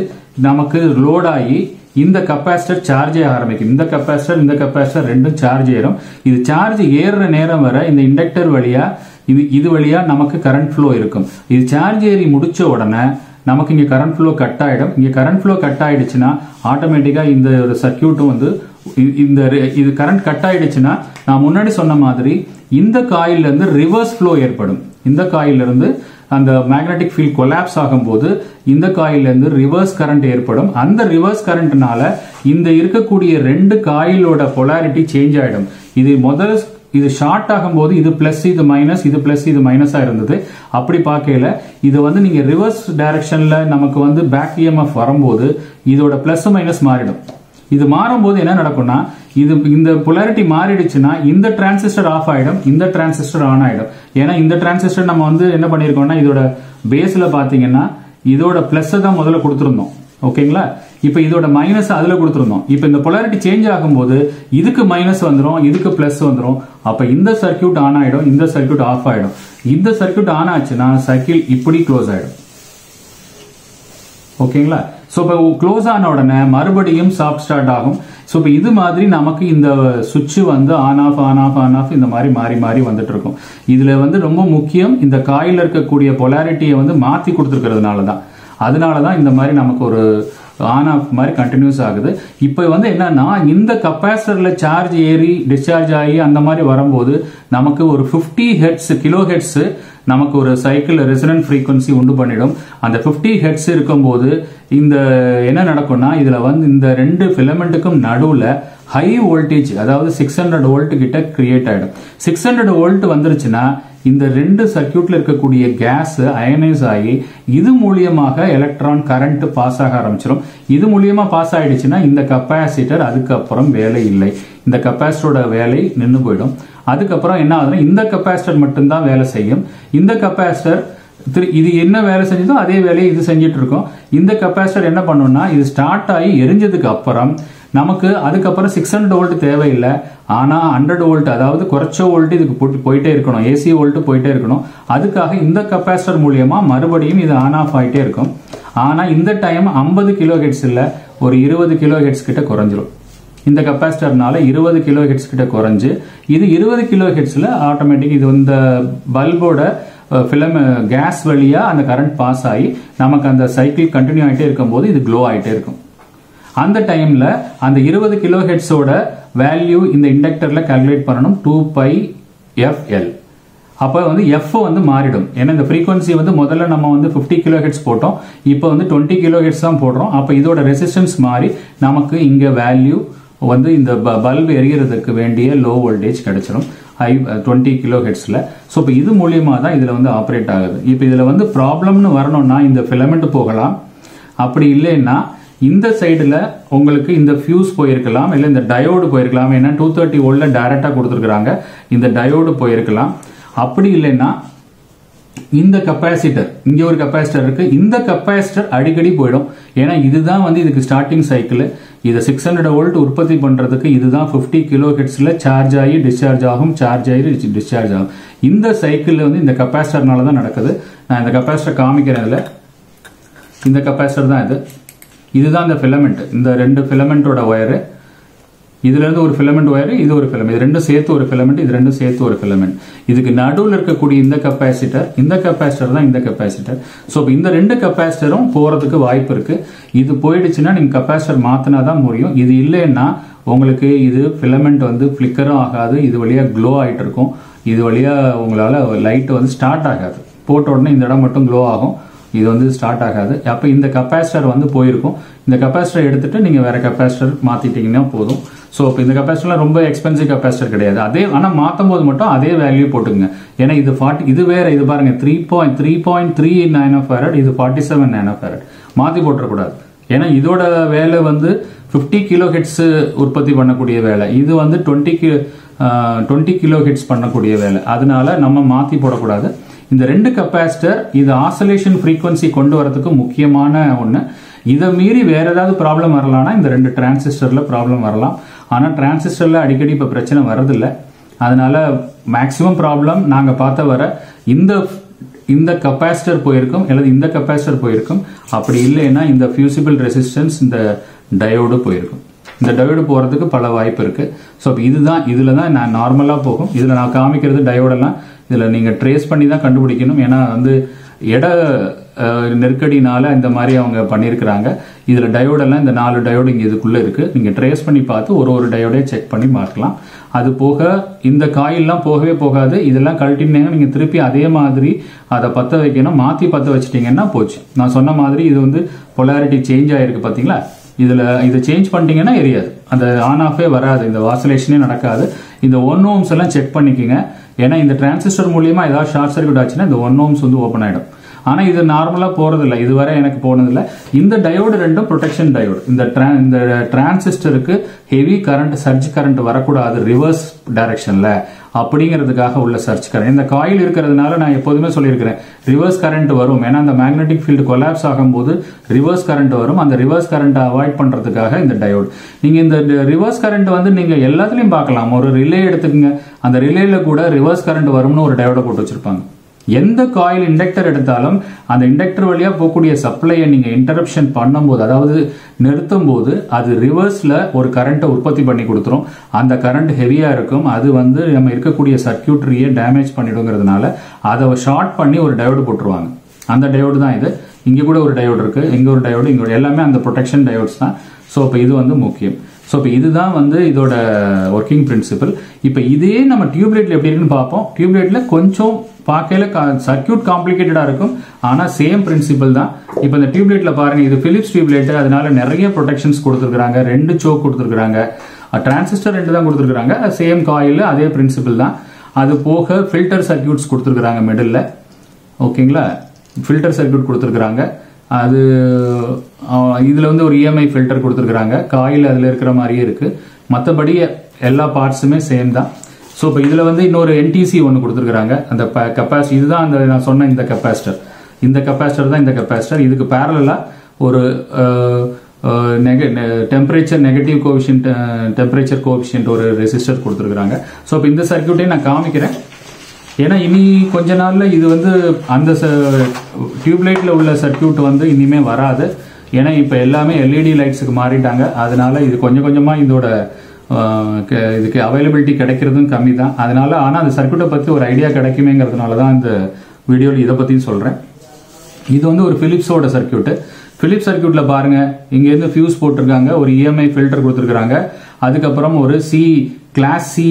நமக்கு லோட் ஆகி இந்த கெபாசிட்டர் சார்ஜ் ஆக ஆரம்பிக்கும். இந்த கெபாசிட்டர் ரெண்டும் சார்ஜ் ஏறும். இது சார்ஜ் ஏறுற நேரம் வரை இந்த இண்டக்டர் வழியா இது வழியா நமக்கு கரண்ட் ஃப்ளோ இருக்கும். இது சார்ஜ் ஏறி முடிச்ச உடனே நமக்கு இங்க கரண்ட் ஃப்ளோ கட் ஆயிடும். இங்க கரண்ட் ஃப்ளோ கட் ஆயிடுச்சுன்னா ஆட்டோமேட்டிக்கா இந்த சர்க்கியூட்டும் வந்து இது கரண்ட் கட் ஆயிடுச்சுன்னா நான் முன்னாடி சொன்ன மாதிரி இந்த காயில்ல இருந்து ரிவர்ஸ் ஃப்ளோ ஏற்படும். இந்த காயில்ல இருந்து அந்த மேக்னெட்டிக் ஃபீல்ட் கொலாப்ஸ் ஆகும்போது இந்த காயில்ல இருந்து ரிவர்ஸ் கரண்ட் ஏற்படும். அந்த ரிவர்ஸ் கரண்ட்னால இந்த இருக்கக்கூடிய 2 காயிலோட பொலாரிட்டி சேஞ்ச் ஆயிடும். இது ஷார்ட் ஆகும்போது இது பிளஸ் இது மைனஸ், இது பிளஸ் இது மைனஸா இருந்தது. அப்படி பார்க்கல இது வந்து நீங்க ரிவர்ஸ் டைரக்ஷன்ல நமக்கு வந்து பேக் இஎம்எஃப் வரும்போது இதோட பிளஸ் மைனஸ் மாறிடும். இது மாறும்போது என்ன நடக்கும்னா இந்த பொலாரிட்டி மாறிடுச்சுன்னா இந்த டிரான்சிஸ்டர் ஆஃப் ஆயிடும், இந்த டிரான்சிஸ்டர் ஆன் ஆயிடும். ஏன்னா இந்த டிரான்சிஸ்டர் நம்ம வந்து என்ன பண்ணிருக்கோம்னா இதோட பேஸ்ல பாத்தீங்கன்னா இதோட பிளஸ் தான் முதல்ல கொடுத்திருந்தோம். ஓகேங்களா? இப்ப இதோட மைனஸ் அதுல கொடுத்திருந்தோம். இப்ப இந்த பொலாரிட்டி சேஞ்ச் ஆகும்போது இதுக்கு மைனஸ் வந்துடும், இதுக்கு பிளஸ் வந்துடும். அப்ப இந்த சர்க்கியூட் ஆன் ஆயிடும், இந்த சர்க்கியூட் ஆஃப் ஆயிடும். இந்த சர்க்கியூட் ஆன் ஆச்சுன்னா சர்க்கியூட் இப்படி க்ளோஸ் ஆயிடும். ஓகேங்களா? சோ இப்போ க்ளோஸ் ஆன உடனே மறுபடியும் சாஃப்ட் ஸ்டார்ட் ஆகும். சோ இப்போ இது மாதிரி நமக்கு இந்த சுவிட்ச் வந்து ஆன் ஆஃப் இந்த மாதிரி மாறி மாறி வந்துட்டு இருக்கும். இதுல வந்து ரொம்ப முக்கியம் இந்த காயில இருக்கக்கூடிய பொலாரிட்டியை வந்து மாத்தி கொடுத்துருக்கிறதுனால தான். அதனாலதான் இந்த மாதிரி நமக்கு ஒரு ஆன் ஆஃப் மாதிரி கண்டினியூஸ் ஆகுது. இப்போ வந்து என்னன்னா இந்த கெபாசிட்டர்ல சார்ஜ் ஏறி டிஸ்சார்ஜ் ஆகி அந்த மாதிரி வரும்போது நமக்கு ஒரு 50 ஹெர்ட்ஸ் கிலோ ஹெர்ட்ஸ் நமக்கு ஒரு சைக்கிள் ரெசனன்ட் ஃப்ரீக்வன்சி உண்டு பண்ணிடும். அந்த 50 ஹெர்ட்ஸ் இருக்கும்போது இந்த என்ன நடக்கும்னா இதுல வந்து இந்த 2 ஃபிலமெண்ட்டுக்கும் நடுவுல ஹை வோல்டேஜ், அதாவது 600 வோல்ட் கிட்ட கிரியேட் ஆயிடும். 600 வோல்ட் வந்துருச்சுன்னா இந்த 2 சர்க்கியூட்ல இருக்கக்கூடிய கேஸ் அயனைஸ் ஆகி இது மூலியமாக எலக்ட்ரான் கரண்ட் பாஸ் ஆக ஆரம்பிச்சிடும். இது மூலியமா பாஸ் ஆயிடுச்சுன்னா இந்த கெபாசிட்டர் அதுக்கப்புறம் வேலை இல்லை, இந்த கெபாசிட்டரோட வேலை நின்று போயிடும். அதுக்கப்புறம் என்ன ஆகுதுன்னா இந்த கெபாசிட்டர் மட்டும்தான் வேலை செய்யும். இந்த கெபாசிட்டர் இது என்ன வேலை செஞ்சதோ அதே வேலையை இது செஞ்சிட்டு இருக்கும். இந்த கெபாசிட்டர் என்ன பண்ணும்னா இது ஸ்டார்ட் ஆகி எரிஞ்சதுக்கு அப்புறம் நமக்கு அதுக்கப்புறம் 600 வோல்ட் தேவையில்லை. ஆனா 100 வோல்ட், அதாவது குறைச்ச வோல்ட் இதுக்கு போயிட்டே இருக்கணும், ஏசி வோல்ட் போயிட்டே இருக்கணும். அதுக்காக இந்த கெபாசிட்டர் மூலியமா மறுபடியும் இது ஆன் ஆஃப் ஆயிட்டே இருக்கும். ஆனா இந்த டைம் 50 கிலோ ஹெர்ட்ஸ் இல்ல, ஒரு 20 கிலோ ஹெர்ட்ஸ் கிட்ட குறைஞ்சிரும். இந்த கெபாசிட்டர்னால 20 கிலோ ஹெர்ட்ஸ் கிட்ட குறைஞ்சு இது 20 கிலோ ஹெர்ட்ஸ்ல ஆட்டோமேட்டிக் இது இந்த பல்போட ஃபிலம் கேஸ் வழியா அந்த கரண்ட் பாஸ் ஆகி நமக்கு அந்த சைக்கிள் கண்டினியூ ஆகிட்டே இருக்கும் போது இது க்ளோ ஆகிட்டே இருக்கும். அந்த டைம்ல அந்த 20 கிலோ ஹெர்ட்ஸோட வேல்யூ இந்த இண்டக்டர்ல கால்குலேட் பண்ணணும். 2 பை FL. அப்போ வந்து F வந்து மாறிடும். ஏன்னா இந்த ஃப்ரீக்வன்சி வந்து முதல்ல நம்ம வந்து 50 kHz போட்டோம், இப்போ வந்து 20 kHz தான் போடுறோம். அப்போ இதோட ரெசிஸ்டன்ஸ் மாறி நமக்கு இங்க வேல்யூ வந்து இந்த பல்ப் எரியறதுக்கு வேண்டிய லோ வோல்டேஜ் கிடைச்சிடும் 20 kHzல. ஸோ இப்போ இது மூலியமா தான் இதுல வந்து ஆப்ரேட் ஆகுது. இப்போ இதுல வந்து ப்ராப்ளம்னு வரணும்னா இந்த ஃபிலமெண்ட் போகலாம், அப்படி இல்லைன்னா இந்த சைடுல உங்களுக்கு இந்த ஃபியூஸ் போயிருக்கலாம், இல்ல இந்த டயோடு போயிருக்கலாம். ஏன்னா 230 வோல்ட்ல டைரக்டா கொடுத்துருக்காங்க, இந்த டயோடு போயிருக்கலாம். அப்படி இல்லைன்னா இந்த கெப்பாசிட்டர், இங்க ஒரு கெப்பாசிட்டர் இருக்கு, இந்த கெப்பாசிட்டர் அடிக்கடி போயிடும். ஏன்னா இதுதான் வந்து இதுக்கு ஸ்டார்டிங் சைக்கிள். இதை 600 வோல்ட் உற்பத்தி பண்றதுக்கு இதுதான் 50 kHzல சார்ஜ் ஆகி டிஸ்சார்ஜ் ஆகும், சார்ஜ் ஆகி டிஸ்சார்ஜ் ஆகும். இந்த சைக்கிள் வந்து இந்த கெப்பாசிட்டர்னால தான் நடக்குது. நான் இந்த கெப்பாசிட்டர் காமிக்கிறேன். இதுல இந்த கெப்பாசிட்டர் தான் இதுதான் இந்த ஃபிலமெண்ட். இந்த ரெண்டு ஃபிலமெண்டோட ஒயரு, இதுல இருந்து ஒரு ஃபிலமெண்ட் ஒயர், இது ஒரு ஃபிலமெண்ட், இது ரெண்டும் சேர்த்து ஒரு ஃபிலமெண்ட், இது ரெண்டும் சேர்த்து ஒரு ஃபிலமெண்ட். இதுக்கு நடுவில் இருக்கக்கூடிய இந்த கெப்பாசிட்டர் தான் இந்த கெப்பாசிட்டர். ஸோ இந்த ரெண்டு கெப்பாசிட்டரும் போறதுக்கு வாய்ப்பு இருக்கு. இது போயிடுச்சுன்னா நீங்க கெப்பாசிட்டர் மாத்தினா தான் முடியும். இது இல்லைன்னா உங்களுக்கு இது ஃபிலமெண்ட் வந்து ஃபிளிக்கரும் ஆகாது, இது வழியா க்ளோ ஆயிட்டு இருக்கும், இது வழியா உங்களால லைட் வந்து ஸ்டார்ட் ஆகாது. போட்ட உடனே இந்த இடம் மட்டும் க்ளோ ஆகும், இது வந்து ஸ்டார்ட் ஆகாது. அப்ப இந்த கெப்பாசிட்டர் வந்து போயிருக்கும். இந்த கெப்பாசிட்டர் எடுத்துட்டு நீங்க வேற கெப்பாசிட்டர் மாத்திட்டீங்கன்னா போதும். ஸோ இப்போ இந்த கெப்பாசிட்டர்லாம் ரொம்ப எக்ஸ்பென்சிவ் கெப்பாசிட்டர் கிடையாது. அதே ஆனால் மாற்றும் போது மட்டும் அதே வேல்யூ போட்டுங்க. ஏன்னா இது 40, இது வேற, இது பாருங்க 3.3 nF, இது 47 nF. மாத்தி போட்டுறக்கூடாது. ஏன்னா இதோட வேலை வந்து 50 kHz உற்பத்தி பண்ணக்கூடிய வேலை, இது வந்து 20 kHz பண்ணக்கூடிய வேலை. அதனால நம்ம மாத்தி போடக்கூடாது. இந்த ரெண்டு கெப்பாசிட்டர் இது ஆசோலேஷன் ஃப்ரீக்வன்சி கொண்டு வரதுக்கு முக்கியமான ஒன்று. இதை மீறி வேற ஏதாவது ப்ராப்ளம் வரலாம்னா இந்த ரெண்டு டிரான்சிஸ்டர்ல ப்ராப்ளம் வரலாம். ஆனா டிரான்சிஸ்டர்ல அடிக்கடி இப்ப பிரச்சனை வரதில்லை. அதனால மேக்சிமம் ப்ராப்ளம் நாங்க பார்த்த வர இந்த கெப்பாசிட்டர் போயிருக்கும், அல்லது இந்த கெப்பாசிட்டர் போயிருக்கும். அப்படி இல்லைன்னா இந்த ஃபியூசிபிள் ரெசிஸ்டன்ஸ், இந்த டயோடு போயிருக்கும். இந்த டயோடு போறதுக்கு பல வாய்ப்பு இருக்கு. ஸோ இதுல தான் நான் நார்மலா போகும். இதுல நான் காமிக்கிறது டயோடெல்லாம் இதுல நீங்க ட்ரேஸ் பண்ணி தான் கண்டுபிடிக்கணும். ஏன்னா வந்து எடை நெருக்கடினால இந்த மாதிரி அவங்க பண்ணியிருக்கிறாங்க. இதுல டயோடெல்லாம் இந்த 4 டயோடு இங்க இதுக்குள்ள இருக்கு. நீங்க ட்ரேஸ் பண்ணி பார்த்து ஒரு டயோடே செக் பண்ணி பார்க்கலாம். அது போக இந்த காயில்லாம் போகவே போகாது. இதெல்லாம் கழட்டினீங்கன்னா நீங்க திருப்பி அதே மாதிரி அதை பத்த வைக்கணும். மாத்தி பத்த வச்சிட்டீங்கன்னா போச்சு. நான் சொன்ன மாதிரி இது வந்து பொலாரிட்டி சேஞ்ச் ஆயிருக்கு பாத்தீங்களா. இதை சேஞ்ச் பண்ணிட்டீங்கன்னா எரியாது, அந்த ஆன் ஆஃபே வராது, இந்த வாசலேஷனே நடக்காது. இந்த 1 ohms எல்லாம் செக் பண்ணிக்கோங்க. ஏன்னா இந்த டிரான்சிஸ்டர் மூலியமா ஏதாவது ஷார்ட் சர்க்யூட் ஆச்சுன்னா இந்த 1 ohms வந்து ஓப்பன் ஆயிடும். ஆனா இது நார்மலா போறதில்லை, இதுவரை எனக்கு போனதில்லை. இந்த டயோடு ரெண்டும் ப்ரொடெக்ஷன் டயோடு. இந்த டிரான்சிஸ்டருக்கு ஹெவி கரண்ட், சர்ஜ் கரண்ட் வரக்கூடாது ரிவர்ஸ் டைரக்ஷன்ல, அப்படிங்கிறதுக்காக உள்ள சர்ஜ் கரண்ட். இந்த காயில் இருக்கிறதுனால நான் எப்போதுமே சொல்லியிருக்கிறேன், ரிவர்ஸ் கரண்ட் வரும். ஏன்னா அந்த மேக்னெட்டிக் ஃபீல்டு கொலாப்ஸ் ஆகும்போது ரிவர்ஸ் கரண்ட் வரும். அந்த ரிவர்ஸ் கரண்ட் அவாய்ட் பண்றதுக்காக இந்த டயோடு. நீங்க இந்த ரிவர்ஸ் கரண்ட் வந்து நீங்க எல்லாத்துலயும் பார்க்கலாம். ஒரு ரிலே எடுத்துக்கங்க, அந்த ரிலேல கூட ரிவர்ஸ் கரண்ட் வரும்னு ஒரு டயோட போட்டு வச்சிருப்பாங்க. எந்த காயில் இண்டக்டர் எடுத்தாலும் அந்த இண்டக்டர் வழியா போகக்கூடிய சப்ளையை நீங்க இன்டரப்ஷன் பண்ணும்போது, அதாவது நிறுத்தும் போது, அது ரிவர்ஸ்ல ஒரு கரண்ட்டை உற்பத்தி பண்ணி கொடுத்துரும். அந்த கரண்ட் ஹெவியா இருக்கும். அது வந்து நம்ம இருக்கக்கூடிய சர்க்யூட்டரியை டேமேஜ் பண்ணிடுங்கிறதுனால அதை ஷார்ட் பண்ணி ஒரு டயோடு போட்டுருவாங்க. அந்த டயோடு தான் இது. இங்க கூட ஒரு டயோடு இருக்கு, இங்க ஒரு டயோடு, இங்க எல்லாமே அந்த ப்ரொடெக்ஷன் டயோட்ஸ் தான். ஸோ இப்போ இது வந்து முக்கியம். ஸோ இப்போ இதுதான் வந்து இதோட ஒர்க்கிங் பிரின்சிபல். இப்போ இதே நம்ம டியூப்லைட்ல எப்படி இருக்குன்னு பார்ப்போம். டியூப்லைட்ல கொஞ்சம் பார்க்கல சர்க்யூட் காம்ப்ளிகேட்டடா இருக்கும், ஆனா சேம் பிரின்சிபல் தான். இப்போ இந்த டியூப்லைட்ல பாருங்க, இது பிலிப்ஸ் டியூப்லைட், அதனால நிறைய ப்ரொடெக்ஷன்ஸ் கொடுத்துருக்காங்க. 2 சோக் கொடுத்துருக்காங்க, டிரான்சிஸ்டர் 2 தான் கொடுத்துருக்காங்க. சேம் காயில் அதே பிரின்சிபல் தான். அது போக ஃபில்டர் சர்க்யூட்ஸ் கொடுத்துருக்காங்க மிடில். ஓகேங்களா, ஃபில்டர் சர்க்யூட் கொடுத்துருக்காங்க. அது இதுல வந்து ஒரு EMI ஃபில்டர் கொடுத்துருக்காங்க. காயில் அதுல இருக்கிற மாதிரியே இருக்கு. மற்றபடி எல்லா பார்ட்ஸுமே சேம் தான். ஸோ இப்போ இதுல வந்து இன்னொரு NTC ஒன்று கொடுத்துருக்காங்க. அந்த கெப்பாசிட்டி இதுதான் அந்த நான் சொன்ன இந்த கெப்பாசிட்டர். இந்த கெப்பாசிட்டர் தான் இந்த கெப்பாசிட்டர். இதுக்கு பேரலா ஒரு temperature negative coefficient, temperature coefficient ஒரு ரெசிஸ்டர் கொடுத்துருக்காங்க. ஸோ இப்போ இந்த சர்க்யூட்டையும் நான் காமிக்கிறேன். ஏன்னா இனி கொஞ்ச நாள்ல இது வந்து அந்த டியூப்லைட்ல உள்ள சர்க்யூட் வந்து இனிமே வராது. ஏன்னா இப்ப எல்லாமே LED லைட்ஸுக்கு மாறிட்டாங்க. அதனால இது கொஞ்சம் கொஞ்சமா இதோட இதுக்கு அவைலபிலிட்டி கிடைக்கிறதும் கம்மி தான். அதனால ஆனா அந்த சர்க்யூட்டை பத்தி ஒரு ஐடியா கிடைக்குமேங்கிறதுனால தான் இந்த வீடியோவில் இதை பத்தியும் சொல்றேன். இது வந்து ஒரு பிலிப்ஸோட சர்க்யூட். பிலிப்ஸ் சர்க்யூட்ல பாருங்க, இங்க இருந்து ஃபியூஸ் போட்டிருக்காங்க, ஒரு EMI ஃபில்டர் கொடுத்துருக்காங்க, அதுக்கப்புறம் ஒரு கிளாஸ் சி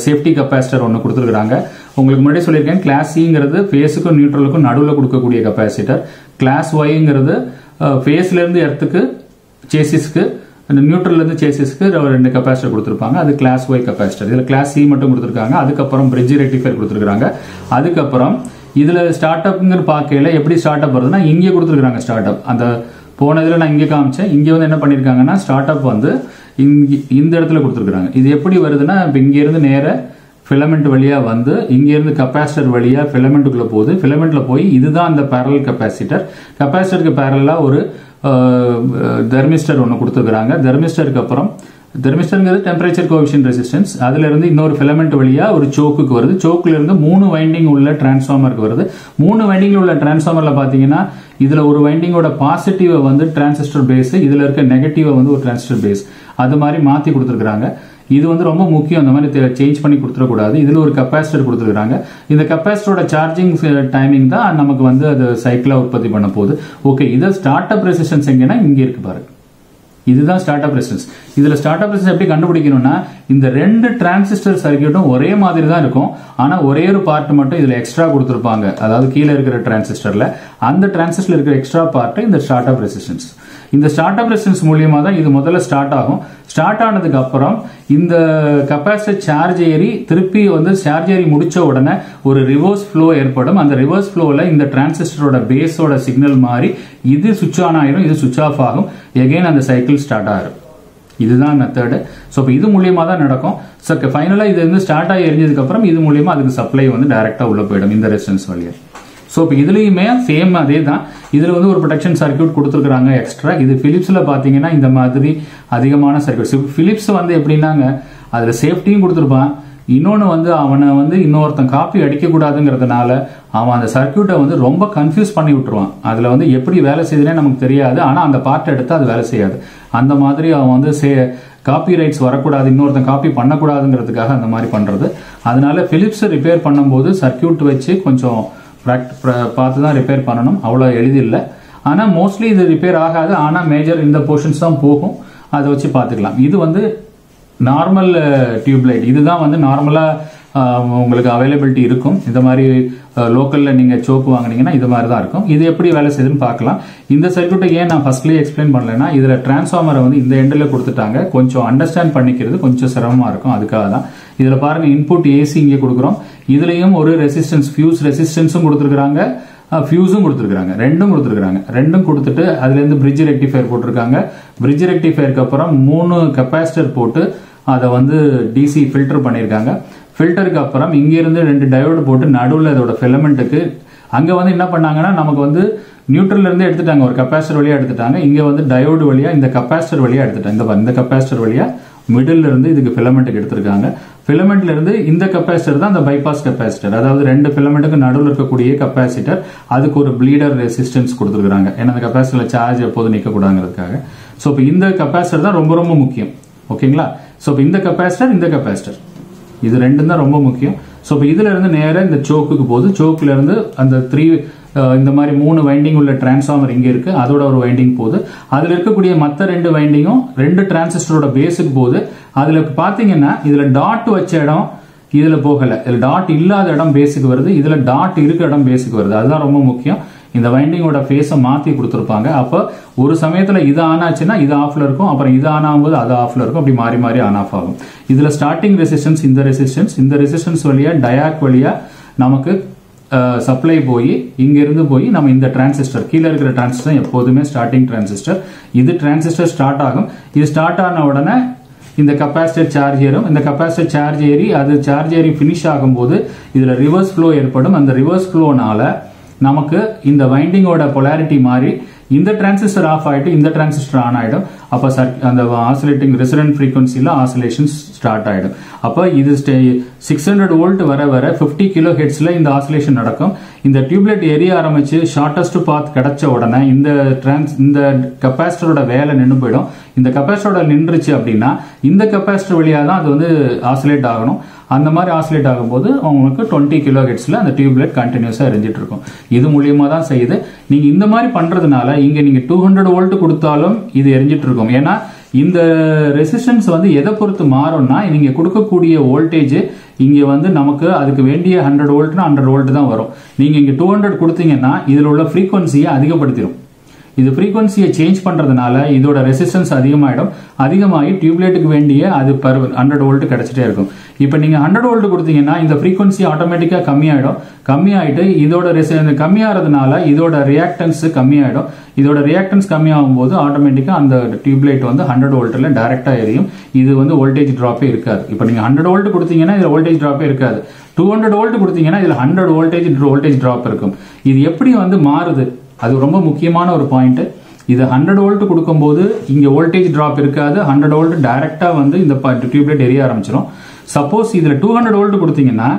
சேஃப்டி கெப்பாசிட்டர் ஒன்று கொடுத்துருக்காங்க. உங்களுக்கு முன்னாடி சொல்லியிருக்கேன், கிளாஸ் சிங்கிறது ஃபேஸுக்கும் நியூட்ரலுக்கும் நடுவில் கொடுக்கக்கூடிய கெப்பாசிட்டர். கிளாஸ் ஒய்ங்கிறது ஃபேஸ்ல இருந்து எர்த்துக்கு சேசிஸ்க்கு, நியூட்ரல் இருந்து சேசிஸ்க்கு ரெண்டு கெப்பாசிட்டர் கொடுத்துருப்பாங்க. அது கிளாஸ் ஒய் கெப்பாசிட்டர். இதுல கிளாஸ் சி மட்டும் கொடுத்துருக்காங்க. அதுக்கப்புறம் பிரிட்ஜ் ரெக்டிஃபையர் கொடுத்துருக்காங்க. அதுக்கப்புறம் இதுல ஸ்டார்ட் அப்ங்கிற பார்க்கல எப்படி ஸ்டார்ட் அப் வருதுன்னா இங்கே கொடுத்துருக்காங்க. ஸ்டார்ட் அப் அந்த போனதுல நான் இங்கே காமிச்சேன். இங்க வந்து என்ன பண்ணிருக்காங்கன்னா ஸ்டார்ட் அப் வந்து இந்த இடத்துல கொடுத்துருக்காங்க. இது எப்படி வருதுன்னா இங்க இருந்து நேர ஃபிலமெண்ட் வழியா வந்து இங்க இருந்து கெப்பாசிட்டர் வழியா ஃபிலமெண்ட்டுக்குள்ள போகுது. ஃபிலமெண்ட்ல போய் இதுதான் அந்த பேரலல் கெப்பாசிட்டர். கெப்பாசிட்டருக்கு பேரலா ஒரு தெர்மிஸ்டர் ஒன்று கொடுத்துருக்காங்க. தெர்மிஸ்டருக்கு அப்புறம் தெர்மிஸ்டர்ங்கிறது டெம்பரேச்சர் கோஎஃபிஷியன்ட் ரெசிஸ்டன்ஸ். அதுல இருந்து இன்னொரு ஃபிலமெண்ட் வழியா ஒரு சோக்குக்கு வருது. சோக்குல இருந்து 3 வைண்டிங் உள்ள டிரான்ஸ்ஃபார்மருக்கு வருது. 3 வைண்டிங் உள்ள டிரான்ஸ்ஃபார்மர்ல பாத்தீங்கன்னா இதுல ஒரு வைண்டிங்கோட பாசிட்டிவ் வந்து டிரான்சிஸ்டர் பேஸ், இதுல இருக்க நெகட்டிவ் வந்து ஒரு டிரான்சிஸ்டர் பேஸ். அது மாதிரி மாத்தி கொடுத்துருக்காங்க. இது வந்து ரொம்ப முக்கியம். அந்த மாதிரி சேஞ்ச் பண்ணி கொடுத்துடக்கூடாது. இதுல ஒரு கெப்பாசிட்டர் கொடுத்துருக்காங்க. இந்த கெப்பாசிட்டரோட சார்ஜிங் டைமிங் தான் நமக்கு வந்து அது சைக்கிளா உற்பத்தி பண்ண போகுது. ஓகே, இது ஸ்டார்ட் அப் ரெசிஸ்டன்ஸ் எங்கன்னா இங்க இருக்கு பாருங்க. இதுதான் ஸ்டார்ட் அப் ரெசிஸ்டன்ஸ். இதுல ஸ்டார்ட் அப் ரெசிஸ்டன்ஸ் எப்படி கண்டுபிடிக்கணும்னா இந்த 2 டிரான்சிஸ்டர் சர்க்யூட்டும் ஒரே மாதிரி தான் இருக்கும். ஆனா ஒரே ஒரு பார்ட் மட்டும் இதுல எக்ஸ்ட்ரா கொடுத்திருப்பாங்க. அதாவது கீழே இருக்கிற டிரான்சிஸ்டர்ல அந்த டிரான்சிஸ்டர்ல இருக்கிற எக்ஸ்ட்ரா பார்ட் இந்த ஸ்டார்ட் அப் ரெசிஸ்டன்ஸ். இந்த ஸ்டார்ட் அப் ரெசிஸ்டன்ஸ் மூலியமா தான் இது முதல்ல ஸ்டார்ட் ஆகும். ஸ்டார்ட் ஆனதுக்கு அப்புறம் இந்த கெப்பாசிட்டர் சார்ஜ் ஏறி திருப்பி வந்து சார்ஜ் ஏறி முடிச்ச உடனே ஒரு ரிவர்ஸ் ஃப்ளோ ஏற்படும். அந்த ரிவர்ஸ் ஃப்ளோல இந்த டிரான்சிஸ்டரோட பேஸோட சிக்னல் மாறி இது சுவிட்ச் ஆன் ஆயிரும், இது சுவிட்ச் ஆஃப் ஆகும். எகைன் அந்த சைக்கிள் ஸ்டார்ட் ஆகும். இதுதான் மெத்தட். ஸோ இப்போ இது மூலியமா தான் நடக்கும். ஸோ ஃபைனலா இது வந்து ஸ்டார்ட் ஆகி எரிஞ்சதுக்கு அப்புறம் இது மூலியமா அதுக்கு சப்ளை வந்து டைரக்டா உள்ள போயிடும் இந்த ரெசிஸ்டன்ஸ் வழியா. ஸோ இப்போ இதுலயுமே சேம் அதே தான். இதுல வந்து ஒரு ப்ரொடெக்ஷன் சர்க்யூட் கொடுத்துருக்காங்க எக்ஸ்ட்ரா. இது பிலிப்ஸ்ல பாத்தீங்கன்னா இந்த மாதிரி அதிகமான சர்க்யூட். பிலிப்ஸ் வந்து எப்படின்னாங்க அதுல சேஃப்டியும் கொடுத்துருப்பான். இன்னொன்னு வந்து அவனை வந்து இன்னொருத்தன் காப்பி அடிக்க கூடாதுங்கிறதுனால அவன் அந்த சர்க்யூட்டை வந்து ரொம்ப கன்ஃபியூஸ் பண்ணி விட்டுருவான். அதுல வந்து எப்படி வேலை செய்யுதுன்னே நமக்கு தெரியாது. ஆனா அந்த பார்ட் எடுத்து அது வேலை செய்யாது. அந்த மாதிரி அவன் வந்து காப்பி ரைட்ஸ் வரக்கூடாது, இன்னொருத்தன் காப்பி பண்ணக்கூடாதுங்கிறதுக்காக அந்த மாதிரி பண்றது. அதனால பிலிப்ஸ் ரிப்பேர் பண்ணும்போது சர்க்யூட் வச்சு கொஞ்சம் பார்த்து தான் ரிப்பேர் பண்ணணும். அவ்வளோ எளிதில்லை. ஆனால் மோஸ்ட்லி இது ரிப்பேர் ஆகாது. ஆனால் மேஜர் இந்த போர்ஷன்ஸ் தான் போகும். அதை வச்சு பார்த்துக்கலாம். இது வந்து நார்மல் டியூப்லைட். இதுதான் வந்து நார்மலாக உங்களுக்கு அவைலபிலிட்டி இருக்கும். இந்த மாதிரி லோக்கலில் நீங்கள் சோக்கு வாங்கினீங்கன்னா இது மாதிரி தான் இருக்கும். இது எப்படி வேலை செய்யுதுன்னு பார்க்கலாம். இந்த சர்க்யூட்டை ஏன் நான் ஃபர்ஸ்ட்லேயே எக்ஸ்பிளைன் பண்ணலைன்னா இதில் டிரான்ஸ்ஃபார்மரை வந்து இந்த எண்டில் கொடுத்துட்டாங்க. கொஞ்சம் அண்டர்ஸ்டாண்ட் பண்ணிக்கிறது கொஞ்சம் சிரமமாக இருக்கும். அதுக்காக தான் இதில் பாருங்க இன்புட் ஏசி இங்கே கொடுக்குறோம். இதுலயும் ஒரு ரெசிஸ்டன்ஸ் ஃபியூஸ் ரெசிஸ்டன்ஸும் கொடுத்துருக்காங்க, ஃபியூஸும் கொடுத்துருக்காங்க. ரெண்டும் கொடுத்துட்டு அதுல இருந்து பிரிட்ஜ் ரெக்டிஃபையர் போட்டிருக்காங்க. பிரிட்ஜ் ரெக்டிஃபையருக்கு அப்புறம் 3 கெப்பாசிட்டர் போட்டு அதை வந்து டிசி ஃபில்டர் பண்ணியிருக்காங்க. ஃபில்டருக்கு அப்புறம் இங்க இருந்து 2 டயோடு போட்டு நடுவில் அதோட ஃபிலமெண்ட்டுக்கு அங்க வந்து என்ன பண்ணாங்கன்னா நமக்கு வந்து நியூட்ரல்ல இருந்து எடுத்துட்டாங்க, ஒரு கெப்பாசிட்டர் வழியா எடுத்துட்டாங்க. இங்க வந்து டயோடு வழியா இந்த கெப்பாசிட்டர் வழியா எடுத்துட்டாங்க. இந்த கெப்பாசிட்டர் வழியா மிடில் இருந்து இதுக்கு ஃபிலமெண்ட்டுக்கு எடுத்திருக்காங்க. ஃபிலமெண்ட்ல இருந்து இந்த கெப்பாசிட்டர் தான் அந்த பைபாஸ் கெப்பாசிட்டர். அதாவது 2 ஃபிலமெண்ட்டுக்கு நடுவில் இருக்கக்கூடிய கெப்பாசிட்டர். அதுக்கு ஒரு ப்ளீடர் ரெசிஸ்டன்ஸ் கொடுத்துருக்காங்க. ஏன்னா அந்த கெப்பாசிட்டர்ல சார்ஜ் எப்போதும் நிற்க கூடாதுங்கிறதுக்காக. ஸோ இப்போ இந்த கெப்பாசிட்டர் தான் ரொம்ப ரொம்ப முக்கியம். ஓகேங்களா? ஸோ இப்போ இந்த கெப்பாசிட்டர் இது ரெண்டும் தான் ரொம்ப முக்கியம். ஸோ இப்போ இதுல இருந்து நேரம் இந்த சோக்குக்கு போகுது. சோக்குல இருந்து அந்த 3 இந்த மாதிரி 3 வைண்டிங் உள்ள டிரான்ஸ்ஃபார்மர் இங்க இருக்கு. அதோட ஒரு வைண்டிங் போகுது. அதுல இருக்கக்கூடிய மற்ற 2 வைண்டிங்கும் 2 டிரான்சிஸ்டரோட பேஸுக்கு போகுது. அதுல பாத்தீங்கன்னா இதுல டாட் வச்ச இடம் இதுல போகல. இதுல டாட் இல்லாத இடம் பேஸுக்கு வருது. இதுல டாட் இருக்க இடம் பேஸுக்கு வருது. அதுதான் ரொம்ப முக்கியம். இந்த வைண்டிங்கோட ஃபேஸை மாத்தி கொடுத்துருப்பாங்க. அப்போ ஒரு சமயத்துல இது ஆன் ஆச்சுன்னா இது ஆஃப்ல இருக்கும், அப்புறம் இது ஆன் ஆகும்போது அது ஆஃப்ல இருக்கும். அப்படி மாறி மாறி ஆன் ஆஃப் ஆகும். இதுல ஸ்டார்டிங் ரெசிஸ்டன்ஸ் இந்த ரெசிஸ்டன்ஸ் வழியா டயாக் வழியா நமக்கு சப்ளை போய் இங்க இருந்து போய் நம்ம இந்த டிரான்சிஸ்டர் கீழே இருக்கிற டிரான்சிஸ்டர் எப்போதுமே ஸ்டார்டிங் டிரான்சிஸ்டர். இது டிரான்சிஸ்டர் ஸ்டார்ட் ஆகும். இது ஸ்டார்ட் ஆன உடனே இந்த கெப்பாசிட்டர் சார்ஜ் ஏறும். இந்த கெப்பாசிட்டர் சார்ஜ் ஏறி அது சார்ஜ் ஏறி பினிஷ் ஆகும்போது இதுல ரிவர்ஸ் ஃப்ளோ ஏற்படும். அந்த ரிவர்ஸ் ஃப்ளோனால நமக்கு இந்த வைண்டிங்கோட பொலாரிட்டி மாறி இந்த டிரான்சிஸ்டர் ஆஃப் ஆயிட்டு இந்த டிரான்சிஸ்டர் ஆன் ஆயிடும். அப்ப அந்த ஆசிலேட்டிங் ரெசோனன்ட் ஃப்ரீக்வன்சில ஆசிலேஷன்ஸ் ஸ்டார்ட் ஆயிடும். அப்ப இது 600 வோல்ட் வர 50 கிலோ ஹெர்ட்ஸ்ல இந்த ஆசிலேஷன் நடக்கும். இந்த டியூப்லைட் எரிய ஆரம்பிச்சு ஷார்டஸ்ட் பாத் கிடைச்ச உடனே இந்த கெப்பாசிட்டரோட வேலை நின்று போயிடும். இந்த கெப்பாசிட்டரோட நின்றுச்சு அப்படின்னா இந்த கெப்பாசிட்டர் வழியா தான் அது வந்து ஆசிலேட் ஆகணும். அந்த மாதிரி ஆசிலேட் ஆகும்போது உங்களுக்கு 20 கிலோ ஹெர்ட்ஸ்ல அந்த டியூப்லைட் கண்டினியூஸா எரிஞ்சிட்டு இருக்கும். இது மூலியமா தான் செய்யுது. நீங்க இந்த மாதிரி பண்றதுனால இங்க நீங்க 200 வோல்ட் கொடுத்தாலும் இது எரிஞ்சிட்டு இருக்கும். ஏன்னா இந்த ரெசிஸ்டன்ஸ் வந்து எதை பொறுத்து மாறும்னா நீங்க கொடுக்கக்கூடிய வோல்டேஜ் இங்க வந்து நமக்கு அதுக்கு வேண்டிய 100 வோல்ட்னா 100 வோல்ட் தான் வரும். நீங்க இங்க 200 கொடுத்தீங்கன்னா இதுல உள்ள ஃப்ரீக்வன்சியை அதிகப்படுத்திடும். இது ஃப்ரீக்வன்சியை சேஞ்ச் பண்றதுனால இதோட ரெசிஸ்டன்ஸ் அதிகமாயிடும். அதிகமாகி டியூப்லைட்டுக்கு வேண்டிய அது பர் 100 வோல்ட் கிடைச்சிட்டே இருக்கும். இப்போ நீங்க 100 வோல்ட் கொடுத்தீங்கன்னா இந்த ஃப்ரீக்வன்சி ஆட்டோமேட்டிக்கா கம்மியாயிடும். கம்மியாயிட்டு இதோட கம்மியாகிறதுனால இதோட ரியாக்டன்ஸ் கம்மியாயிடும். இதோட ரியாக்டன்ஸ் கம்மியாகும் போது ஆட்டோமேட்டிக்கா அந்த டியூப்லைட் வந்து 100 வோல்ட்ல டைரக்டா எரியும். இது வந்து வோல்டேஜ் டிராப்பே இருக்காது. இப்போ நீங்க 100 வோல்ட் கொடுத்தீங்கன்னா இதுல வோல்டேஜ் டிராப்பே இருக்காது. 200 வோல்ட் கொடுத்தீங்கன்னா இதுல 100 வோல்டேஜ் டிராப் இருக்கும். இது எப்படி வந்து மாறுது? அது ரொம்ப முக்கியமான ஒரு பாயிண்ட். இது 100 வோல்ட் கொடுக்கும்போது இங்க வோல்டேஜ் டிராப் இருக்காது. 100 வோல்ட் டைரக்டா வந்து இந்த டியூப்லைட் எரிய ஆரம்பிச்சிடும். சப்போஸ் இதுல 200 வோல்ட் கொடுத்தீங்கன்னா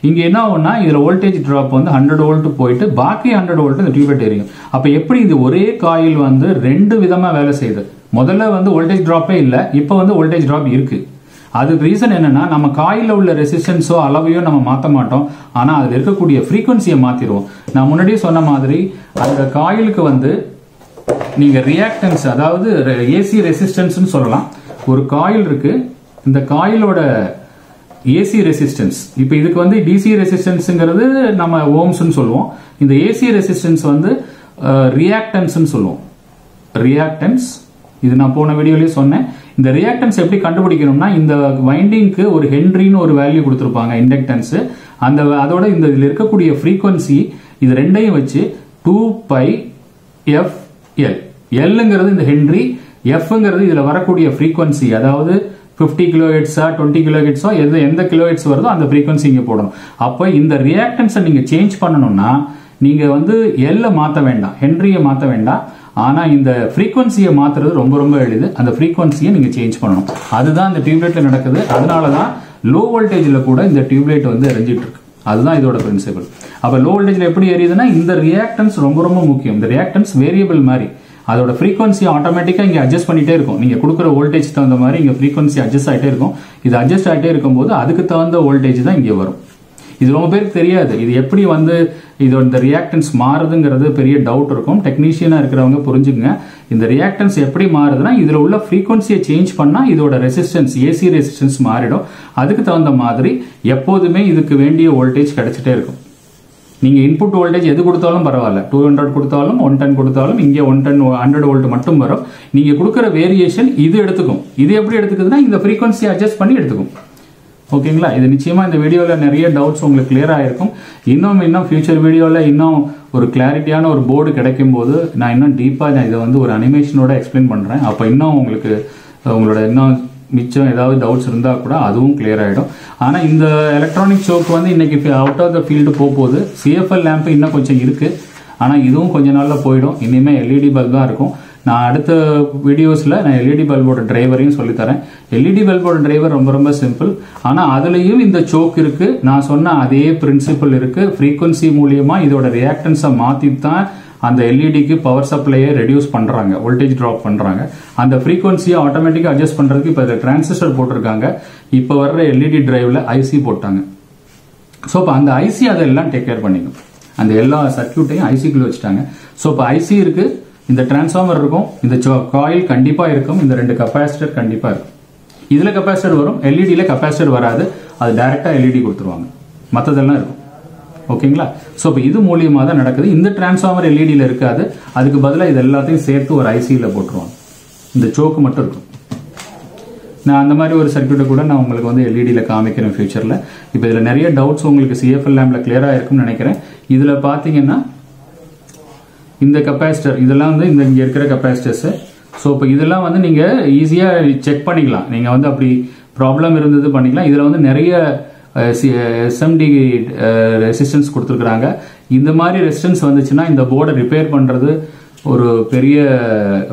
இங்க என்ன ஆகும்னா இதுல வோல்டேஜ் டிராப் வந்து 100 வோல்ட் போயிட்டு பாக்கி 100 வோல்ட் இந்த டியூப்லைட் எரியும். அப்ப எப்படி இது ஒரே காயில் வந்து ரெண்டு விதமா வேலை செய்யுது? முதல்ல வந்து வோல்டேஜ் டிராப்பே இல்ல, இப்ப வந்து வோல்டேஜ் டிராப் இருக்கு. அதுக்கு ரீசன் என்னன்னா நம்ம காயில உள்ள ரெசிஸ்டன்ஸோ அளவையோ நம்ம மாற்ற மாட்டோம். ஆனா அதுல இருக்கக்கூடிய ஃப்ரீக்வன்சியை மாத்திடுவோம். நான் முன்னாடியே சொன்ன மாதிரி அந்த காயிலுக்கு வந்து நீங்க ரியாக்டன்ஸ், அதாவது ஏசி ரெசிஸ்டன்ஸ் சொல்லலாம். ஒரு காயில் இருக்கு, இந்த காயிலோட ஏசி ரெசிஸ்டன்ஸ், இப்ப இதுக்கு வந்து டிசி ரெசிஸ்டன்ஸ்ங்கிறது நம்ம ஓம்ஸ் சொல்லுவோம். இந்த ஏசி ரெசிஸ்டன்ஸ் வந்து ரியாக்டன்ஸ் சொல்லுவோம். ரியாக்டன்ஸ் இது நான் போன வீடியோலயே சொன்னேன். இந்த ரியாக்டன்ஸ் எப்படி கண்டுபிடிக்கணும்னா இந்த வைண்டிங்க்கு ஒரு ஹென்ரின்னு ஒரு வேல்யூ கொடுத்திருப்பாங்க, இண்டக்டன்ஸ். அந்த அதோட இந்த இதுல இருக்கக்கூடிய ஃப்ரீக்வன்சி இது ரெண்டையும் வச்சு 2πfL. எல்ங்கிறது இந்த ஹென்ரி, எஃப்ங்கிறது இதுல வரக்கூடிய ஃப்ரீக்வன்சி, அதாவது 50 கிலோஹெர்ட்ஸா 20 கிலோஹெர்ட்ஸோ எந்த கிலோஹெர்ட்ஸ் வருதோ அந்த ஃப்ரீக்வன்சி இங்க போடணும். அப்ப இந்த ரியாக்டன்ஸை நீங்க சேஞ்ச் பண்ணணும்னா நீங்க வந்து எல்ல மாத்த வேண்டாம், ஹென்ரியை மாத்த வேண்டாம். ஆனா இந்த ஃப்ரீக்வன்சியை மாத்துறது ரொம்ப ரொம்ப எளிது. அந்த ஃப்ரீக்வன்சியை நீங்க சேஞ்ச் பண்ணணும். அதுதான் இந்த டியூப்லைட்ல நடக்குது. அதனாலதான் லோ வோல்டேஜ்ல கூட இந்த டியூப்லைட் வந்து எரிஞ்சிட்டு இருக்கு. அதுதான் இதோட பிரின்சிபல். அப்ப லோ வோல்டேஜ்ல எப்படி எரியுதுன்னா இந்த ரியாக்டன்ஸ் ரொம்ப ரொம்ப முக்கியம். இந்த ரியாக்டன்ஸ் வேரியபிள் மாதிரி அதோட ஃப்ரீக்வன்சி ஆட்டோமேட்டிக்கா இங்க அட்ஜஸ்ட் பண்ணிட்டே இருக்கும். நீங்க கொடுக்குற வோல்டேஜ் தகுந்த மாதிரி இங்க ஃப்ரீக்வன்சி அட்ஜஸ்ட் ஆயிட்டே இருக்கும். இது அட்ஜஸ்ட் ஆயிட்டே இருக்கும்போது அதுக்கு தகுந்த வோல்டேஜ் தான் இங்க வரும். இது ரொம்ப பேருக்கு தெரியாது. இது எப்படி வந்து இதோட இந்த ரியாக்டன்ஸ் மாறுதுங்கிறது பெரிய டவுட் இருக்கும். டெக்னீஷியனா இருக்கிறவங்க புரிஞ்சுங்க. இந்த ரியாக்டன்ஸ் எப்படி மாறுதுன்னா இதுல உள்ள ஃப்ரீக்வன்சியை சேஞ்ச் பண்ணா இதோட ரெசிஸ்டன்ஸ், ஏசி ரெசிஸ்டன்ஸ் மாறிடும். அதுக்கு தகுந்த மாதிரி எப்போதுமே இதுக்கு வேண்டிய வோல்டேஜ் கிடைச்சிட்டே இருக்கும். நீங்க இன்புட் வோல்டேஜ் எது கொடுத்தாலும் பரவாயில்ல, 200 கொடுத்தாலும் 110 கொடுத்தாலும் இங்க 100 வோல்ட் மட்டும் வரும். நீங்க கொடுக்கிற வேரியேஷன் இது எடுத்துக்கும். இது எப்படி எடுத்துக்குதுன்னா இந்த ஃப்ரீக்வன்சி அட்ஜஸ்ட் பண்ணி எடுத்துக்கும். ஓகேங்களா? இது நிச்சயமா இந்த வீடியோல நிறைய டவுட்ஸ் உங்களுக்கு கிளியர் ஆயிருக்கும். இன்னும் ஃபியூச்சர் வீடியோல இன்னும் ஒரு கிளாரிட்டியான ஒரு போர்டு கிடைக்கும் போது நான் இன்னும் டீப்பா இதை வந்து ஒரு அனிமேஷனோட எக்ஸ்பிளைன் பண்றேன். அப்ப இன்னும் உங்களுக்கு உங்களோட இன்னும் மிச்சம் ஏதாவது டவுட்ஸ் இருந்தா கூட அதுவும் கிளியர் ஆயிடும். ஆனா இந்த எலக்ட்ரானிக் சோக் வந்து இன்னைக்கு அவுட் ஆஃப் த ஃபீல்டு போகுது. சிஎஃப்எல் லேம்ப் இன்னும் கொஞ்சம் இருக்கு. ஆனா இதுவும் கொஞ்ச நாள்ல போயிடும். இனிமே எல்இடி பல்ப் தான் இருக்கும். நான் அடுத்த வீடியோஸ்ல நான் எல்இடி பல்போட டிரைவரையும் சொல்லித்தரேன். எல்இடி பல்போட டிரைவர் ரொம்ப ரொம்ப சிம்பிள். ஆனா அதுலயும் இந்த சோக் இருக்கு. நான் சொன்ன அதே பிரின்சிபல் இருக்கு. ஃப்ரீக்வன்சி மூலியமா இதோட ரியாக்டன்ஸை மாத்தி தான் அந்த எல்இடிக்கு பவர் சப்ளையை ரெடியூஸ் பண்றாங்க, வோல்டேஜ் டிராப் பண்றாங்க. அந்த ஃப்ரீக்வன்சியை ஆட்டோமேட்டிக்கா அட்ஜஸ்ட் பண்றதுக்கு இப்ப டிரான்சிஸ்டர் போட்டிருக்காங்க. இப்ப வர்ற எல்இடி டிரைவ்ல ஐசி போட்டாங்க. ஸோ இப்போ அந்த ஐசி அதெல்லாம் டேக் கேர் பண்ணிக்கும். அந்த எல்லா சர்க்கியூட்டையும் ஐசிக்குள்ள வச்சுட்டாங்க. ஸோ இப்போ ஐசி இருக்கு, இந்த டிரான்ஸ்ஃபார்மர் இருக்கும், இந்த காயில் கண்டிப்பா இருக்கும், இந்த 2 கெப்பாசிட்டர் கண்டிப்பா இருக்கும். இதுல கெப்பாசிட்டர் வரும், எல்இடியில கெப்பாசிட்டர் வராது. அது டைரக்டா எல்இடி கொடுத்துருவாங்க, மற்றதெல்லாம் இருக்கும். ஓகேங்களா? ஸோ இப்போ இது மூலியமா தான் நடக்குது. இந்த டிரான்ஸ்ஃபார்மர் எல்இடியில இருக்காது. அதுக்கு பதிலாக இது எல்லாத்தையும் சேர்த்து ஒரு ஐசியில போட்டுருவாங்க. இந்த சோக்கு மட்டும் இருக்கும். நான் அந்த மாதிரி ஒரு சர்க்கியூட்டை கூட நான் உங்களுக்கு வந்து எல்இடியில காமிக்கிறேன் ஃபியூச்சர்ல. இப்போ இதுல நிறைய டவுட்ஸ் உங்களுக்கு சிஎஃப்எல் லேம்ப்ல கிளியரா இருக்கும்னு நினைக்கிறேன். இதுல பாத்தீங்கன்னா இந்த கெப்பாசிட்டர் இதெல்லாம் வந்து இந்த இங்க இருக்கிற கெப்பாசிட்டர்ஸ். ஸோ இப்போ இதெல்லாம் வந்து நீங்க ஈஸியா செக் பண்ணிக்கலாம். நீங்க வந்து அப்படி ப்ராப்ளம் இருந்தது பண்ணிக்கலாம். இதுல வந்து நிறைய எஸ்எம்டி ரெசிஸ்டன்ஸ் கொடுத்துருக்காங்க. இந்த மாதிரி ரெசிஸ்டன்ஸ் வந்துச்சுன்னா இந்த போர்டை ரிப்பேர் பண்றது ஒரு பெரிய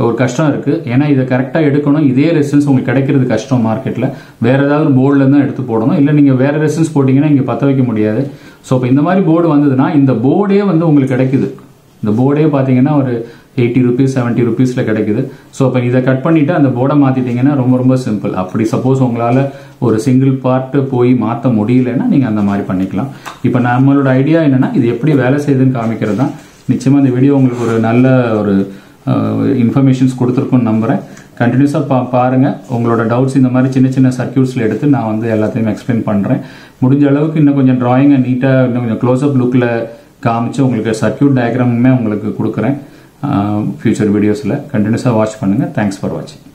ஒரு கஷ்டம் இருக்கு. ஏன்னா இதை கரெக்டா எடுக்கணும். இதே ரெசிஸ்டன்ஸ் உங்களுக்கு கிடைக்கிறது கஷ்டம் மார்க்கெட்ல. வேற ஏதாவது போர்டுல இருந்தா எடுத்து போடணும். இல்ல நீங்க வேற ரெசிஸ்டன்ஸ் போட்டீங்கன்னா இங்க பத்த வைக்க முடியாது. ஸோ இப்போ இந்த மாதிரி போர்டு வந்ததுன்னா இந்த போர்டே வந்து உங்களுக்கு கிடைக்குது. இந்த போர்டே பாத்தீங்கன்னா ஒரு 80 rupees 70 rupeesல கிடைக்குது. ஸோ இப்போ இதை கட் பண்ணிட்டு அந்த போர்டை மாத்திட்டீங்கன்னா ரொம்ப ரொம்ப சிம்பிள். அப்படி சப்போஸ் உங்களால ஒரு சிங்கிள் பார்ட் போய் மாற்ற முடியலன்னா நீங்க அந்த மாதிரி பண்ணிக்கலாம். இப்போ நம்மளோட ஐடியா என்னன்னா இது எப்படி வேலை செய்யுதுன்னு காமிக்கிறது தான். நிச்சயமா இந்த வீடியோ உங்களுக்கு ஒரு நல்ல ஒரு இன்ஃபர்மேஷன்ஸ் கொடுத்துருக்கோன்னு நம்புகிறேன். கண்டினியூஸாக பாருங்கள். உங்களோட டவுட்ஸ் இந்த மாதிரி சின்ன சின்ன சர்க்கியூட்ஸில் எடுத்து நான் வந்து எல்லாத்தையும் எக்ஸ்பிளைன் பண்ணுறேன். முடிஞ்ச அளவுக்கு இன்னும் கொஞ்சம் ட்ராயிங்கை நீட்டாக இன்னும் கொஞ்சம் க்ளோஸ்அப் லுக்கில் காமிச்சு உங்களுக்கு சர்க்கியூட் டயக்ராமுமே உங்களுக்கு கொடுக்குறேன் ஃபியூச்சர் வீடியோஸில். கண்டினியூஸாக வாட்ச் பண்ணுங்கள். தேங்க்ஸ் ஃபார் வாட்சிங்.